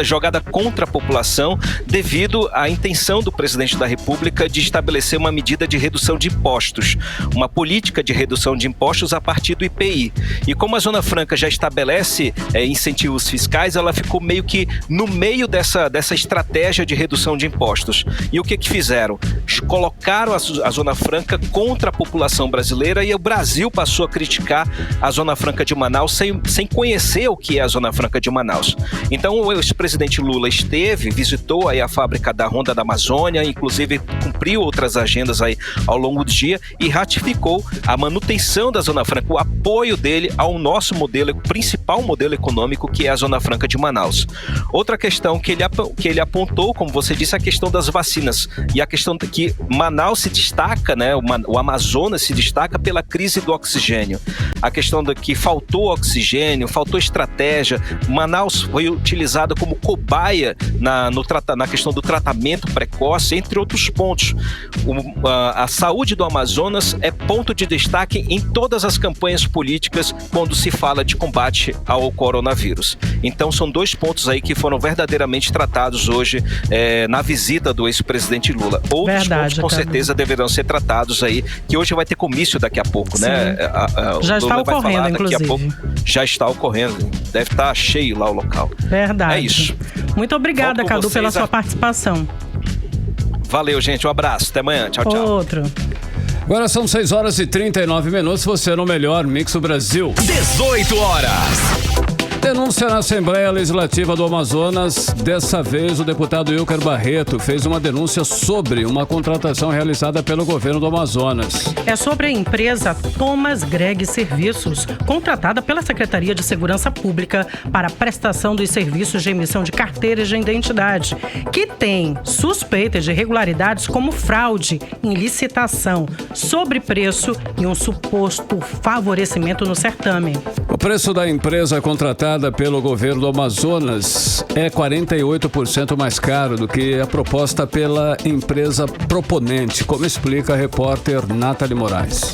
jogada contra a população devido à intenção do presidente da República de estabelecer uma medida de redução de impostos, uma política de redução de impostos a partir do IPI. E como a Zona Franca já estabelece incentivos fiscais, ela ficou meio que no meio dessa estratégia de redução de impostos. E o que fizeram? Colocaram a Zona Franca contra a população brasileira e o Brasil passou a criticar a Zona Franca de Manaus sem conhecer o que é a Zona Franca de Manaus. Então o ex-presidente Lula visitou aí a fábrica da Honda da Amazônia, inclusive cumpriu outras agendas aí ao longo do dia e ratificou a manutenção da Zona Franca, o apoio dele ao nosso principal modelo econômico, que é a Zona Franca de Manaus. Outra questão que ele apontou, como você disse, a questão das vacinas e a questão que Manaus se destaca, né, o Amazonas se destaca pela crise do oxigênio. A questão de que faltou oxigênio, faltou estratégia, Manaus foi utilizada como cobaia na questão do tratamento precoce, entre outros pontos. A saúde do Amazonas é ponto de destaque em todas as campanhas políticas quando se fala de combate ao coronavírus. Então são dois pontos aí que foram verdadeiramente tratados hoje na visita do ex-presidente Lula. Outros pontos com certeza deverão ser tratados aí, que hoje vai ter comício daqui a pouco, sim, né? Já está ocorrendo, inclusive. Daqui a pouco já está ocorrendo. Deve estar cheio lá o local. Verdade. É isso. Muito obrigada, Cadu, pela sua participação. Valeu, gente. Um abraço. Até amanhã. Tchau, tchau. Outro. Agora são 6h39. Você no melhor Mix do Brasil. 18 horas. Denúncia na Assembleia Legislativa do Amazonas. Dessa vez, o deputado Ilker Barreto fez uma denúncia sobre uma contratação realizada pelo governo do Amazonas. É sobre a empresa Thomas Greg Serviços, contratada pela Secretaria de Segurança Pública para a prestação dos serviços de emissão de carteiras de identidade, que tem suspeitas de irregularidades como fraude em licitação, sobrepreço e um suposto favorecimento no certame. O preço da empresa contratada pelo governo do Amazonas é 48% mais caro do que a proposta pela empresa proponente, como explica a repórter Nathalie Moraes.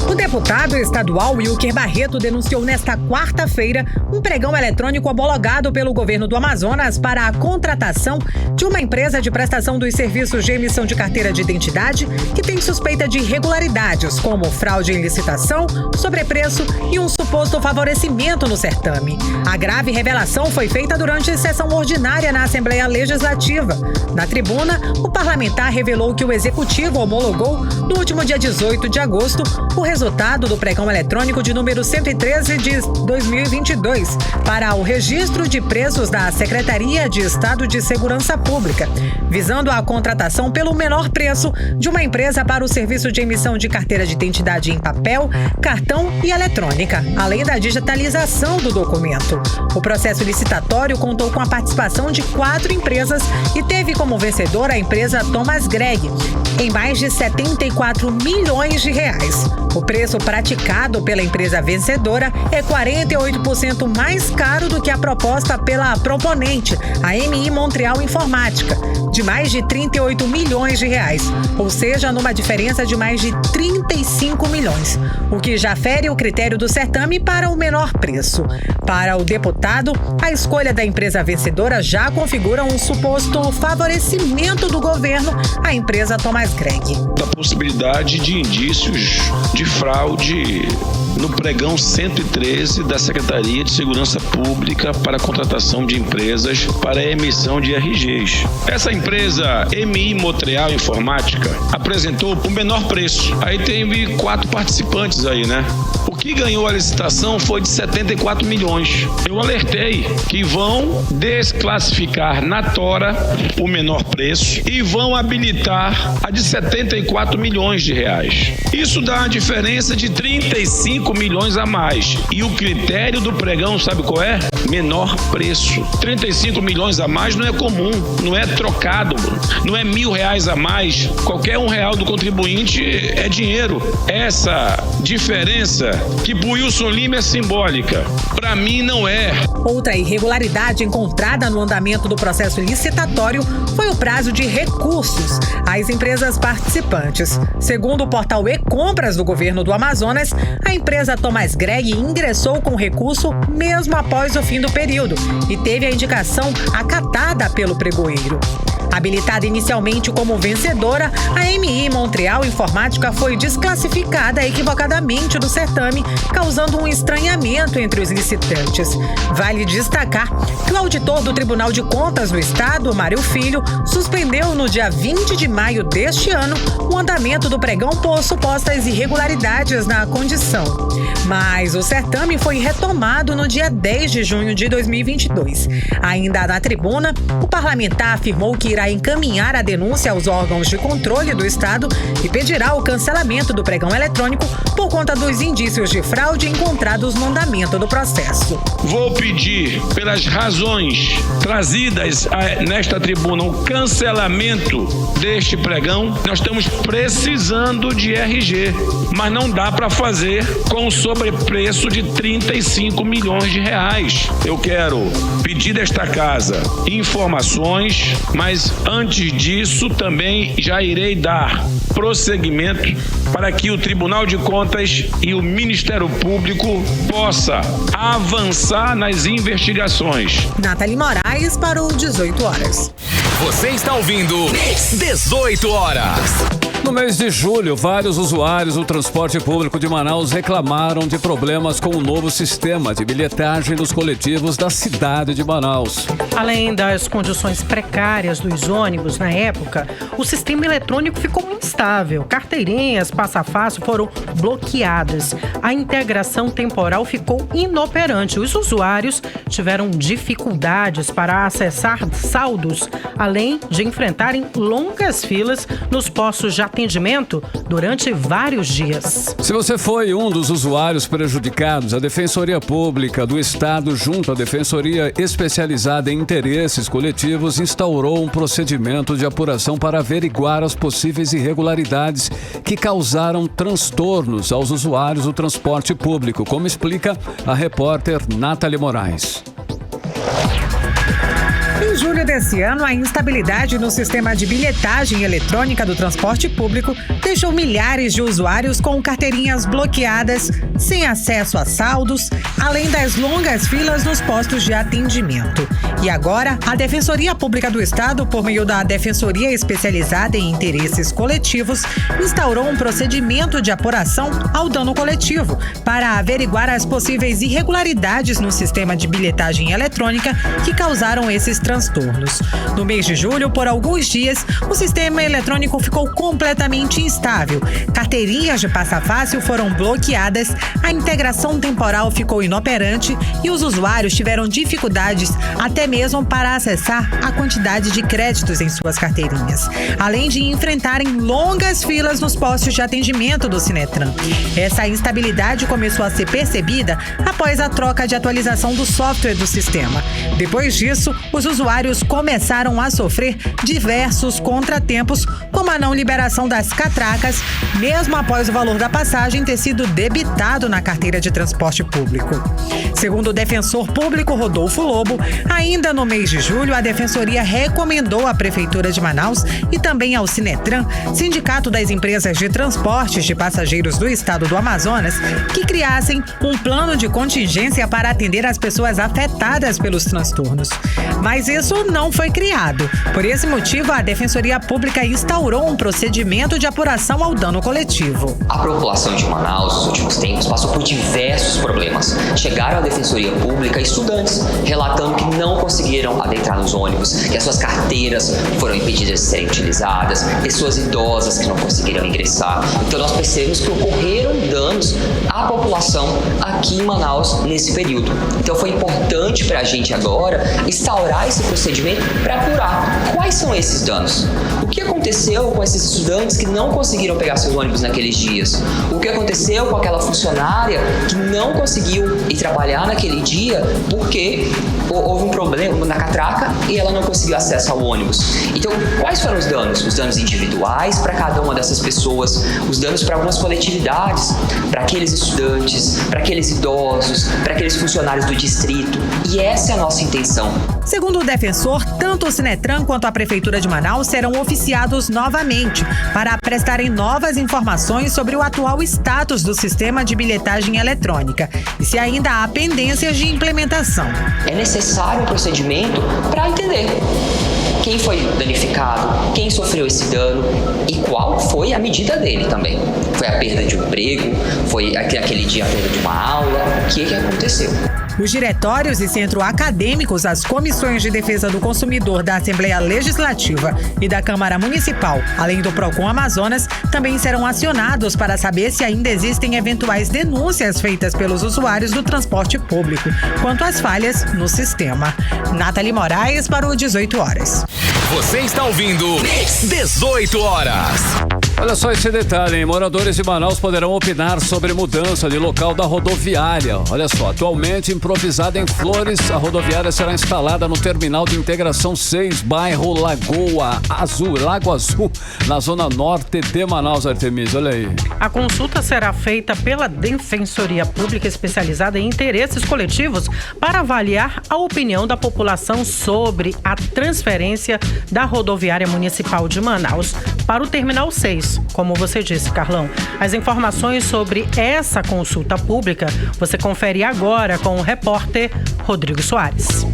O deputado estadual Ilker Barreto denunciou nesta quarta-feira um pregão eletrônico homologado pelo governo do Amazonas para a contratação de uma empresa de prestação dos serviços de emissão de carteira de identidade que tem suspeita de irregularidades, como fraude em licitação, sobrepreço e um suposto favorecimento no certame. A grave revelação foi feita durante sessão ordinária na Assembleia Legislativa. Na tribuna, o parlamentar revelou que o executivo homologou, no último dia 18 de agosto, o resultado resultado do pregão eletrônico de número 113 de 2022 para o registro de preços da Secretaria de Estado de Segurança Pública, visando a contratação pelo menor preço de uma empresa para o serviço de emissão de carteira de identidade em papel, cartão e eletrônica, além da digitalização do documento. O processo licitatório contou com a participação de 4 empresas e teve como vencedora a empresa Thomas Gregg, em mais de 74 milhões de reais. O preço praticado pela empresa vencedora é 48% mais caro do que a proposta pela proponente, a MI Montreal Informática, de mais de 38 milhões de reais, ou seja, numa diferença de mais de 35 milhões, o que já fere o critério do certame para o menor preço. Para o deputado, a escolha da empresa vencedora já configura um suposto favorecimento do governo à empresa Thomas Gregg. A possibilidade de indícios de fraude no pregão 113 da Secretaria de Segurança Pública para a contratação de empresas para a emissão de RGs. Essa empresa MI Montreal Informática apresentou o menor preço. Aí teve 4 participantes aí, né? O que ganhou a licitação foi de 74 milhões. Eu alertei que vão desclassificar na tora o menor preço e vão habilitar a de 74 milhões de reais. Isso dá uma diferença de 35 milhões a mais. E o critério do pregão, sabe qual é? Menor preço. 35 milhões a mais não é comum, não é trocado, não é R$1.000 a mais. Qualquer R$1 do contribuinte é dinheiro. Essa diferença que pro Wilson Lima é simbólica, para mim não é. Outra irregularidade encontrada no andamento do processo licitatório foi o prazo de recursos às empresas participantes. Segundo o portal E-Compras do governo do Amazonas, a empresa Thomas Gregg ingressou com recurso mesmo após o fim do período e teve a indicação acatada pelo pregoeiro. Habilitada inicialmente como vencedora, a MI Montreal Informática foi desclassificada equivocadamente do certame, causando um estranhamento entre os licitantes. Vale destacar que o auditor do Tribunal de Contas do Estado, Mário Filho, suspendeu no dia 20 de maio deste ano o andamento do pregão por supostas irregularidades na condição. Mas o certame foi retomado no dia 10 de junho de 2022. Ainda na tribuna, o parlamentar afirmou que irá encaminhar a denúncia aos órgãos de controle do Estado e pedirá o cancelamento do pregão eletrônico por conta dos indícios de fraude encontrados no andamento do processo. Vou pedir, pelas razões trazidas nesta tribuna, o cancelamento deste pregão. Nós estamos precisando de RG, mas não dá para fazer com sobrepreço de 35 milhões de reais. Eu quero pedir desta casa informações, mas antes disso também já irei dar prosseguimento para que o Tribunal de Contas e o Ministério Público possa avançar nas investigações. Nathalie Moraes para o 18 horas. Você está ouvindo 18 horas. No mês de julho, vários usuários do transporte público de Manaus reclamaram de problemas com o novo sistema de bilhetagem dos coletivos da cidade de Manaus. Além das condições precárias dos ônibus na época, o sistema eletrônico ficou instável. Carteirinhas passa-fácil foram bloqueadas. A integração temporal ficou inoperante. Os usuários tiveram dificuldades para acessar saldos, além de enfrentarem longas filas nos postos de atendimento durante vários dias. Se você foi um dos usuários prejudicados, a Defensoria Pública do Estado, junto à Defensoria Especializada em Interesses Coletivos, instaurou um procedimento de apuração para averiguar as possíveis irregularidades que causaram transtornos aos usuários do transporte público, como explica a repórter Nathalie Moraes. Em julho desse ano, a instabilidade no sistema de bilhetagem eletrônica do transporte público deixou milhares de usuários com carteirinhas bloqueadas, sem acesso a saldos, além das longas filas nos postos de atendimento. E agora, a Defensoria Pública do Estado, por meio da Defensoria Especializada em Interesses Coletivos, instaurou um procedimento de apuração ao dano coletivo para averiguar as possíveis irregularidades no sistema de bilhetagem eletrônica que causaram esses transtornos transtornos. No mês de julho, por alguns dias, o sistema eletrônico ficou completamente instável. Carteirinhas de passa fácil foram bloqueadas, a integração temporal ficou inoperante e os usuários tiveram dificuldades até mesmo para acessar a quantidade de créditos em suas carteirinhas, além de enfrentarem longas filas nos postos de atendimento do Sinetran. Essa instabilidade começou a ser percebida após a troca de atualização do software do sistema. Depois disso, os usuários começaram a sofrer diversos contratempos, como a não liberação das catracas, mesmo após o valor da passagem ter sido debitado na carteira de transporte público. Segundo o defensor público Rodolfo Lobo, ainda no mês de julho, a Defensoria recomendou à Prefeitura de Manaus e também ao Sinetran, Sindicato das Empresas de Transportes de Passageiros do Estado do Amazonas, que criassem um plano de contingência para atender as pessoas afetadas pelos transtornos. Mas isso não foi criado. Por esse motivo, a Defensoria Pública instaurou um procedimento de apuração ao dano coletivo. A população de Manaus, nos últimos tempos, passou por diversos problemas. Chegaram à Defensoria Pública estudantes relatando que não conseguiram adentrar nos ônibus, que as suas carteiras foram impedidas de serem utilizadas, pessoas idosas que não conseguiram ingressar. Então nós percebemos que ocorreram danos à população aqui em Manaus nesse período. Então foi importante para a gente agora instaurar esse procedimento para apurar quais são esses danos. O que aconteceu com esses estudantes que não conseguiram pegar seus ônibus naqueles dias? O que aconteceu com aquela funcionária que não conseguiu ir trabalhar naquele dia porque houve um problema na catraca e ela não conseguiu acesso ao ônibus? Então, quais foram os danos? Os danos individuais para cada uma dessas pessoas, os danos para algumas coletividades, para aqueles estudantes, para aqueles idosos, para aqueles funcionários do distrito. E essa é a nossa intenção. Segundo o defensor, tanto o Sinetran quanto a Prefeitura de Manaus serão oficiados novamente para prestarem novas informações sobre o atual status do sistema de bilhetagem eletrônica e se ainda há pendências de implementação. É necessário um procedimento para entender quem foi danificado, quem sofreu esse dano e qual foi a medida dele também. Foi a perda de um emprego? Foi aquele dia a perda de uma aula? O que aconteceu? Os diretórios e centros acadêmicos, as comissões de defesa do consumidor da Assembleia Legislativa e da Câmara Municipal, além do Procon Amazonas, também serão acionados para saber se ainda existem eventuais denúncias feitas pelos usuários do transporte público quanto às falhas no sistema. Nathalie Moraes para o 18 horas. Você está ouvindo 18 horas. Olha só esse detalhe, hein? Moradores de Manaus poderão opinar sobre mudança de local da rodoviária. Olha só, atualmente improvisada em Flores, a rodoviária será instalada no Terminal de Integração 6, bairro Lago Azul, na zona norte de Manaus, Artemisa. Olha aí. A consulta será feita pela Defensoria Pública especializada em interesses coletivos para avaliar a opinião da população sobre a transferência da rodoviária municipal de Manaus para o Terminal 6. Como você disse, Carlão, as informações sobre essa consulta pública você confere agora com o repórter Rodrigo Soares.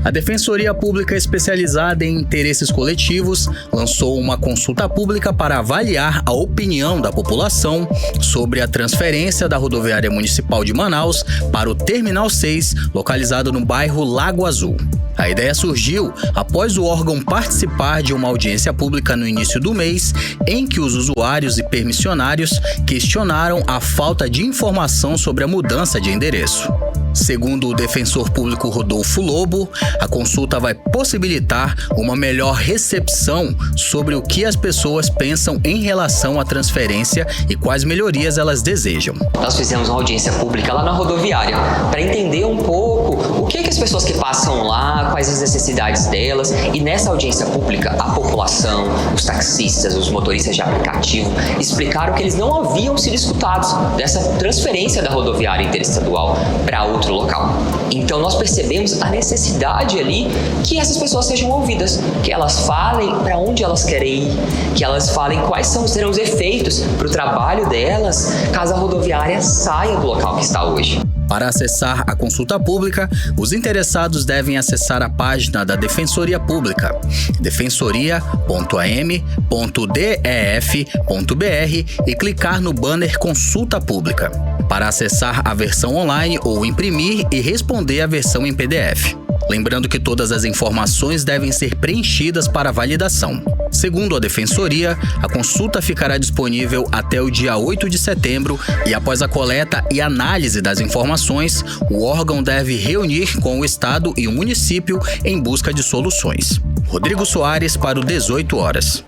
A Defensoria Pública Especializada em Interesses Coletivos lançou uma consulta pública para avaliar a opinião da população sobre a transferência da rodoviária municipal de Manaus para o Terminal 6, localizado no bairro Lago Azul. A ideia surgiu após o órgão participar de uma audiência pública no início do mês, em que os usuários e permissionários questionaram a falta de informação sobre a mudança de endereço. Segundo o defensor público Rodolfo Lobo, a consulta vai possibilitar uma melhor recepção sobre o que as pessoas pensam em relação à transferência e quais melhorias elas desejam. Nós fizemos uma audiência pública lá na rodoviária para entender um pouco o que as pessoas que passam lá, quais as necessidades delas, e nessa audiência pública a população, os taxistas, os motoristas de aplicativo explicaram que eles não haviam sido escutados dessa transferência da rodoviária interestadual para outro local. Então nós percebemos a necessidade ali que essas pessoas sejam ouvidas, que elas falem para onde elas querem ir, que elas falem quais serão os efeitos para o trabalho delas caso a rodoviária saia do local que está hoje. Para acessar a consulta pública, os interessados devem acessar a página da Defensoria Pública, defensoria.am.def.br, e clicar no banner Consulta Pública, para acessar a versão online ou imprimir e responder a versão em PDF. Lembrando que todas as informações devem ser preenchidas para validação. Segundo a Defensoria, a consulta ficará disponível até o dia 8 de setembro e após a coleta e análise das informações, o órgão deve reunir com o Estado e o município em busca de soluções. Rodrigo Soares para o 18 horas.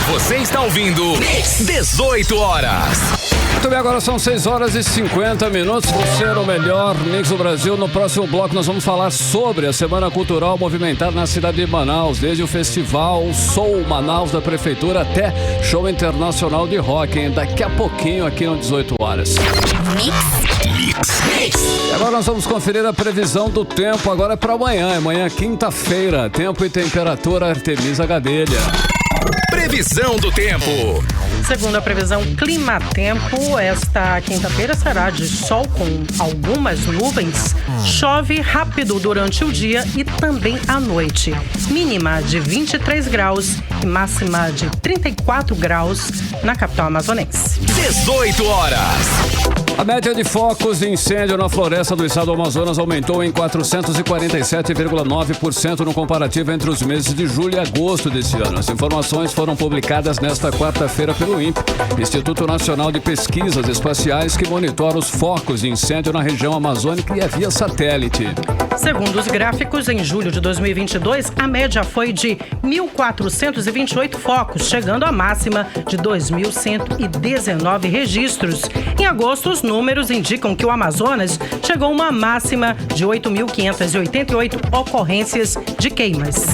Você está ouvindo 18 horas. Muito bem, agora são 6 horas e 50 minutos. Você é o melhor Mix do Brasil. No próximo bloco nós vamos falar sobre a Semana Cultural movimentada na cidade de Manaus, desde o Festival Soul Manaus da Prefeitura até show internacional de rock, hein? Daqui a pouquinho aqui no 18 horas. Mix. E agora nós vamos conferir a previsão do tempo agora para amanhã. Amanhã, quinta-feira. Tempo e temperatura, Artemisa Gadelha. Previsão do tempo. Segundo a previsão Climatempo, esta quinta-feira será de sol com algumas nuvens. Chove rápido durante o dia e também à noite. Mínima de 23 graus e máxima de 34 graus na capital amazonense. 18 horas. A média de focos de incêndio na floresta do estado do Amazonas aumentou em 447,9% no comparativo entre os meses de julho e agosto deste ano. As informações foram publicadas nesta quarta-feira pelo INPE, Instituto Nacional de Pesquisas Espaciais, que monitora os focos de incêndio na região amazônica e via satélite. Segundo os gráficos, em julho de 2022, a média foi de 1.428 focos, chegando à máxima de 2.119 registros. Em agosto, os números indicam que o Amazonas chegou a uma máxima de 8.588 ocorrências de queimas.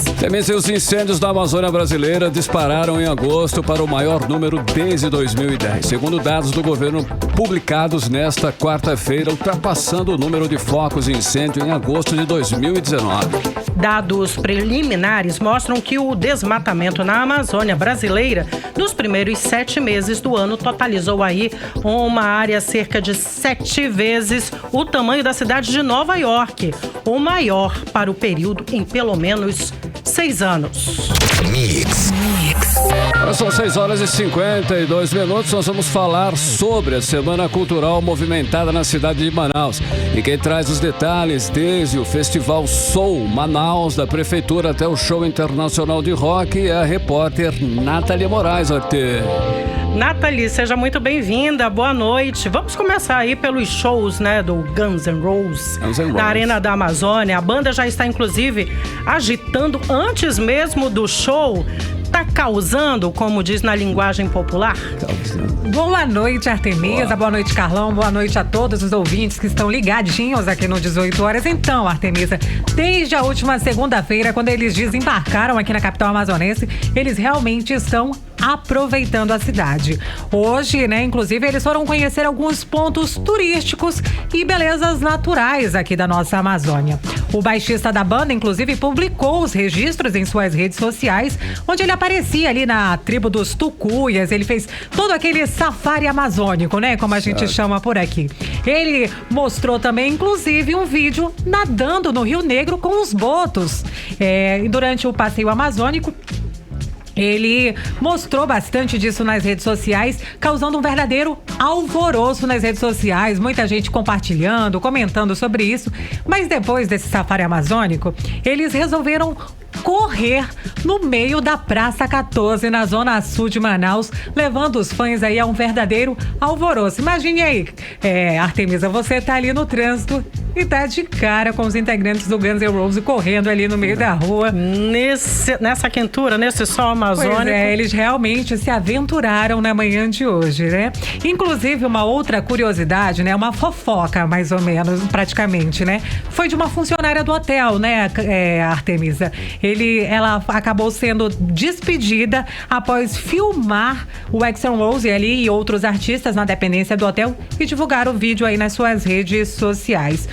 Os incêndios da Amazônia brasileira dispararam em agosto para o maior número desde 2010. Segundo dados do governo publicados nesta quarta-feira, ultrapassando o número de focos de incêndio em agosto de 2019. Dados preliminares mostram que o desmatamento na Amazônia brasileira nos primeiros 7 meses do ano totalizou aí uma área cerca de 7 vezes o tamanho da cidade de Nova York, o maior para o período em pelo menos 6 anos. Mix. Agora são 6 horas e 52 minutos. Nós vamos falar sobre a Semana Cultural movimentada na cidade de Manaus. E quem traz os detalhes desde o Festival Soul Manaus da Prefeitura até o show internacional de rock é a repórter Nathalie Moraes. Nathalie, seja muito bem-vinda, boa noite. Vamos começar aí pelos shows, do Guns N' Roses na Arena da Amazônia. A banda já está, inclusive, agitando antes mesmo do show. Tá causando, como diz na linguagem popular? Boa noite, Artemisa. Boa noite, Carlão. Boa noite a todos os ouvintes que estão ligadinhos aqui no 18 horas. Então, Artemisa, desde a última segunda-feira, quando eles desembarcaram aqui na capital amazonense, eles realmente estão aproveitando a cidade. Hoje, inclusive, eles foram conhecer alguns pontos turísticos e belezas naturais aqui da nossa Amazônia. O baixista da banda, inclusive, publicou os registros em suas redes sociais, onde ele aparecia ali na tribo dos Tucuias. Ele fez todo aquele safari amazônico, como a gente chama por aqui. Ele mostrou também, inclusive, um vídeo nadando no Rio Negro com os botos. Durante o passeio amazônico, ele mostrou bastante disso nas redes sociais, causando um verdadeiro alvoroço nas redes sociais. Muita gente compartilhando, comentando sobre isso. Mas depois desse safari amazônico, eles resolveram correr no meio da Praça 14, na zona sul de Manaus, levando os fãs aí a um verdadeiro alvoroço. Imagine aí, Artemisa, você tá ali no trânsito e tá de cara com os integrantes do Guns N' Roses correndo ali no meio da rua. Nessa quentura, nesse sol amazônico. Pois eles realmente se aventuraram na manhã de hoje, Inclusive, uma outra curiosidade, uma fofoca, mais ou menos, praticamente, foi de uma funcionária do hotel, Artemisa. Ela acabou sendo despedida após filmar o Axl Rose ali e outros artistas na dependência do hotel e divulgar o vídeo aí nas suas redes sociais.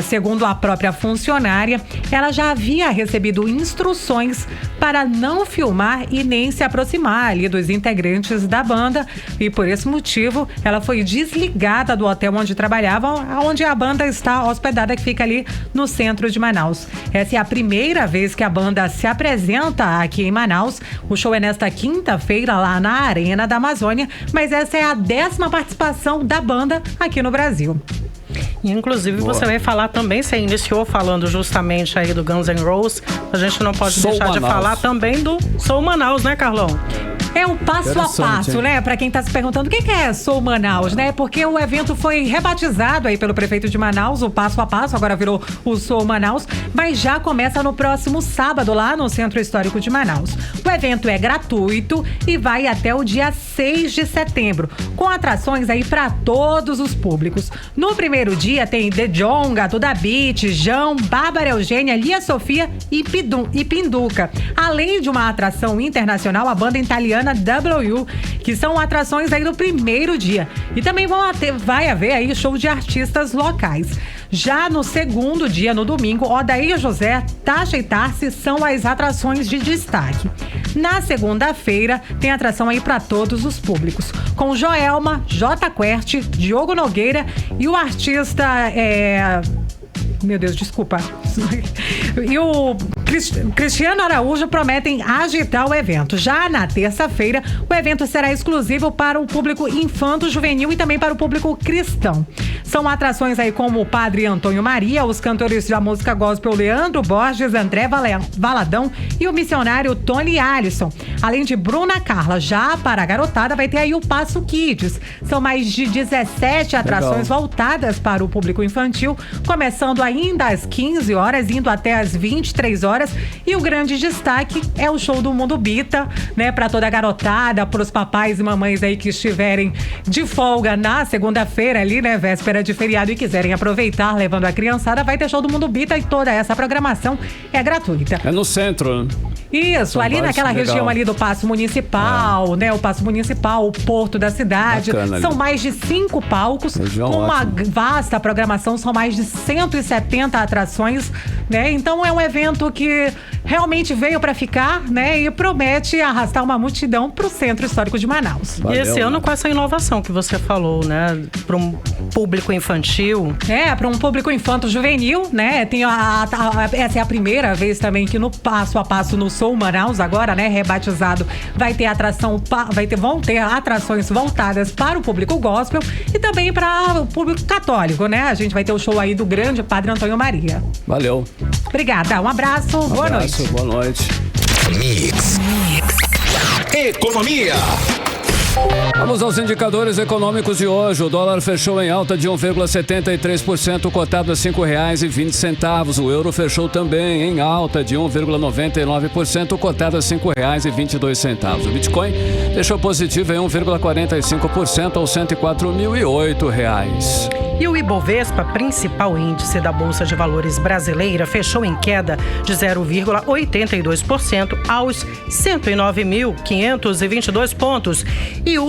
Segundo a própria funcionária, ela já havia recebido instruções para não filmar e nem se aproximar ali dos integrantes da banda, e por esse motivo ela foi desligada do hotel onde trabalhava, onde a banda está hospedada, que fica ali no centro de Manaus. Essa é a primeira vez que a banda se apresenta aqui em Manaus. O show é nesta quinta-feira lá na Arena da Amazônia, mas essa é a 10ª participação da banda aqui no Brasil. Inclusive, você vai falar também, você iniciou falando justamente aí do Guns N' Roses, a gente não pode deixar de falar também do Sou Manaus, né, Carlão? É um passo a passo, né? Para quem está se perguntando o que é Sou Manaus, né? Porque o evento foi rebatizado aí pelo prefeito de Manaus, o Passo a Passo, agora virou o Sou Manaus, mas já começa no próximo sábado lá no Centro Histórico de Manaus. O evento é gratuito e vai até o dia 6 de setembro, com atrações aí para todos os públicos. No primeiro dia tem The Jonga, Duda Beat, João, Bárbara Eugênia, Lia Sofia e Pinduca. Além de uma atração internacional, a banda italiana W, que são atrações aí no primeiro dia. E também vai haver aí show de artistas locais. Já no segundo dia, no domingo, Odair José, Tasha e Tarsi são as atrações de destaque. Na segunda-feira, tem atração aí para todos os públicos, com Joelma, J Quert, Diogo Nogueira e o artista meu Deus, desculpa. E o Cristiano Araújo prometem agitar o evento. Já na terça-feira, o evento será exclusivo para o público infanto-juvenil e também para o público cristão. São atrações aí como o Padre Antônio Maria, os cantores da música gospel Leandro Borges, André Valadão e o missionário Tony Alisson. Além de Bruna Carla. Já para a garotada vai ter aí o Passo Kids. São mais de 17 atrações voltadas para o público infantil, começando ainda às 15 horas, indo até às 23 horas. E o grande destaque é o show do Mundo Bita, né? Para toda a garotada, para os papais e mamães aí que estiverem de folga na segunda-feira ali, né? Véspera de feriado e quiserem aproveitar levando a criançada, vai ter show do Mundo Bita e toda essa programação é gratuita. É no centro, né? Isso, são ali naquela região ali do Paço Municipal, né? O Paço Municipal, o porto da cidade. Bacana, são ali. Mais de 5 palcos, região com uma ótima. vasta programação, são mais de 170 atrações, né? Então é um evento que realmente veio para ficar, né? E promete arrastar uma multidão pro Centro Histórico de Manaus. Valeu, e esse ano com essa inovação que você falou, né? Para um público infantil. Para um público infanto-juvenil, né? Tem essa é a primeira vez também que no Passo a Passo no Sou Manaus, agora, né? Rebatizado, vai ter vão ter atrações voltadas para o público gospel e também para o público católico, né? A gente vai ter o show aí do grande Padre Antônio Maria. Valeu. Obrigada, um abraço, boa noite. Boa noite. Mix. Economia. Vamos aos indicadores econômicos de hoje. O dólar fechou em alta de 1,73%, cotado a R$ 5,20. O euro fechou também em alta de 1,99%, cotado a R$ 5,22. O Bitcoin fechou positivo em 1,45% aos R$ 104.008. E o Ibovespa, principal índice da Bolsa de Valores brasileira, fechou em queda de 0,82% aos 109.522 pontos. E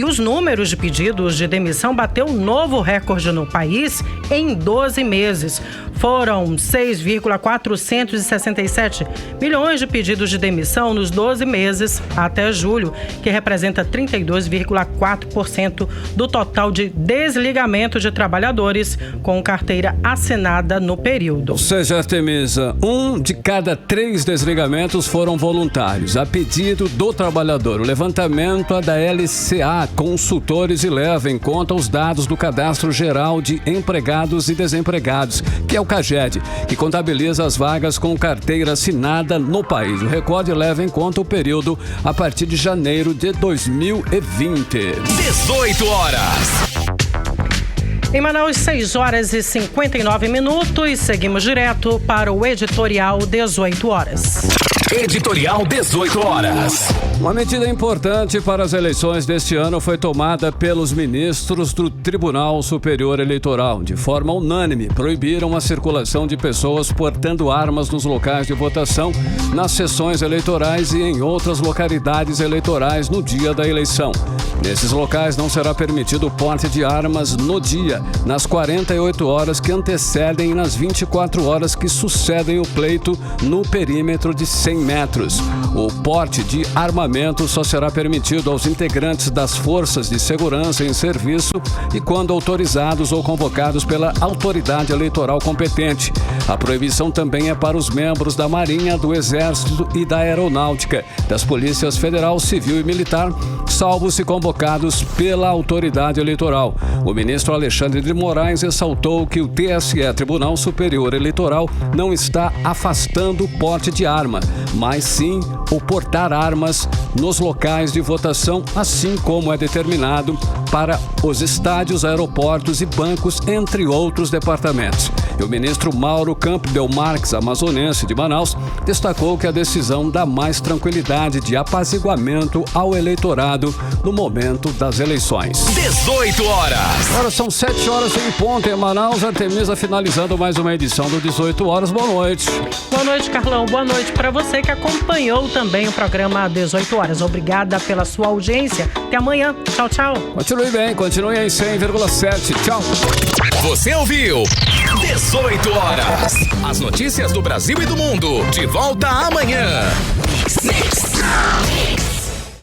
os números de pedidos de demissão bateu um novo recorde no país em 12 meses. Foram 6,467 milhões de pedidos de demissão nos 12 meses até julho, que representa 32,4% do total de desligamento de trabalhadores com carteira assinada no período. Ou seja, Artemisa, 1 de cada 3 desligamentos foram voluntários, a pedido do trabalhador. O levantamento é da LCA Consultores e leva em conta os dados do Cadastro Geral de Empregados e Desempregados, que é o CAGED, que contabiliza as vagas com carteira assinada no país. O recorde leva em conta o período a partir de janeiro de 2020. 18 horas. Em Manaus, 6 horas e 59 minutos. Seguimos direto para o editorial 18 horas. Editorial 18 horas. Uma medida importante para as eleições deste ano foi tomada pelos ministros do Tribunal Superior Eleitoral. De forma unânime, proibiram a circulação de pessoas portando armas nos locais de votação, nas sessões eleitorais e em outras localidades eleitorais no dia da eleição. Nesses locais não será permitido o porte de armas no dia, nas 48 horas que antecedem e nas 24 horas que sucedem o pleito no perímetro de 100 metros. O porte de armamento só será permitido aos integrantes das forças de segurança em serviço e quando autorizados ou convocados pela autoridade eleitoral competente. A proibição também é para os membros da Marinha, do Exército e da Aeronáutica, das Polícias Federal, Civil e Militar, salvo se convocados pela autoridade eleitoral. O ministro Alexandre de Moraes ressaltou que o TSE, Tribunal Superior Eleitoral, não está afastando o porte de arma, mas sim o portar armas nos locais de votação, assim como é determinado para os estádios, aeroportos e bancos, entre outros departamentos. E o ministro Mauro Campbell Marques, amazonense de Manaus, destacou que a decisão dá mais tranquilidade de apaziguamento ao eleitorado no momento das eleições. 18 horas. Agora são 7 horas em ponto em Manaus. Artemisa finalizando mais uma edição do 18 horas. Boa noite. Boa noite, Carlão. Boa noite para você que acompanhou também o programa 18 horas. Obrigada pela sua audiência. Até amanhã. Tchau, tchau. Continue bem, continue em 100,7. Tchau. Você ouviu 18 horas. As notícias do Brasil e do mundo. De volta amanhã.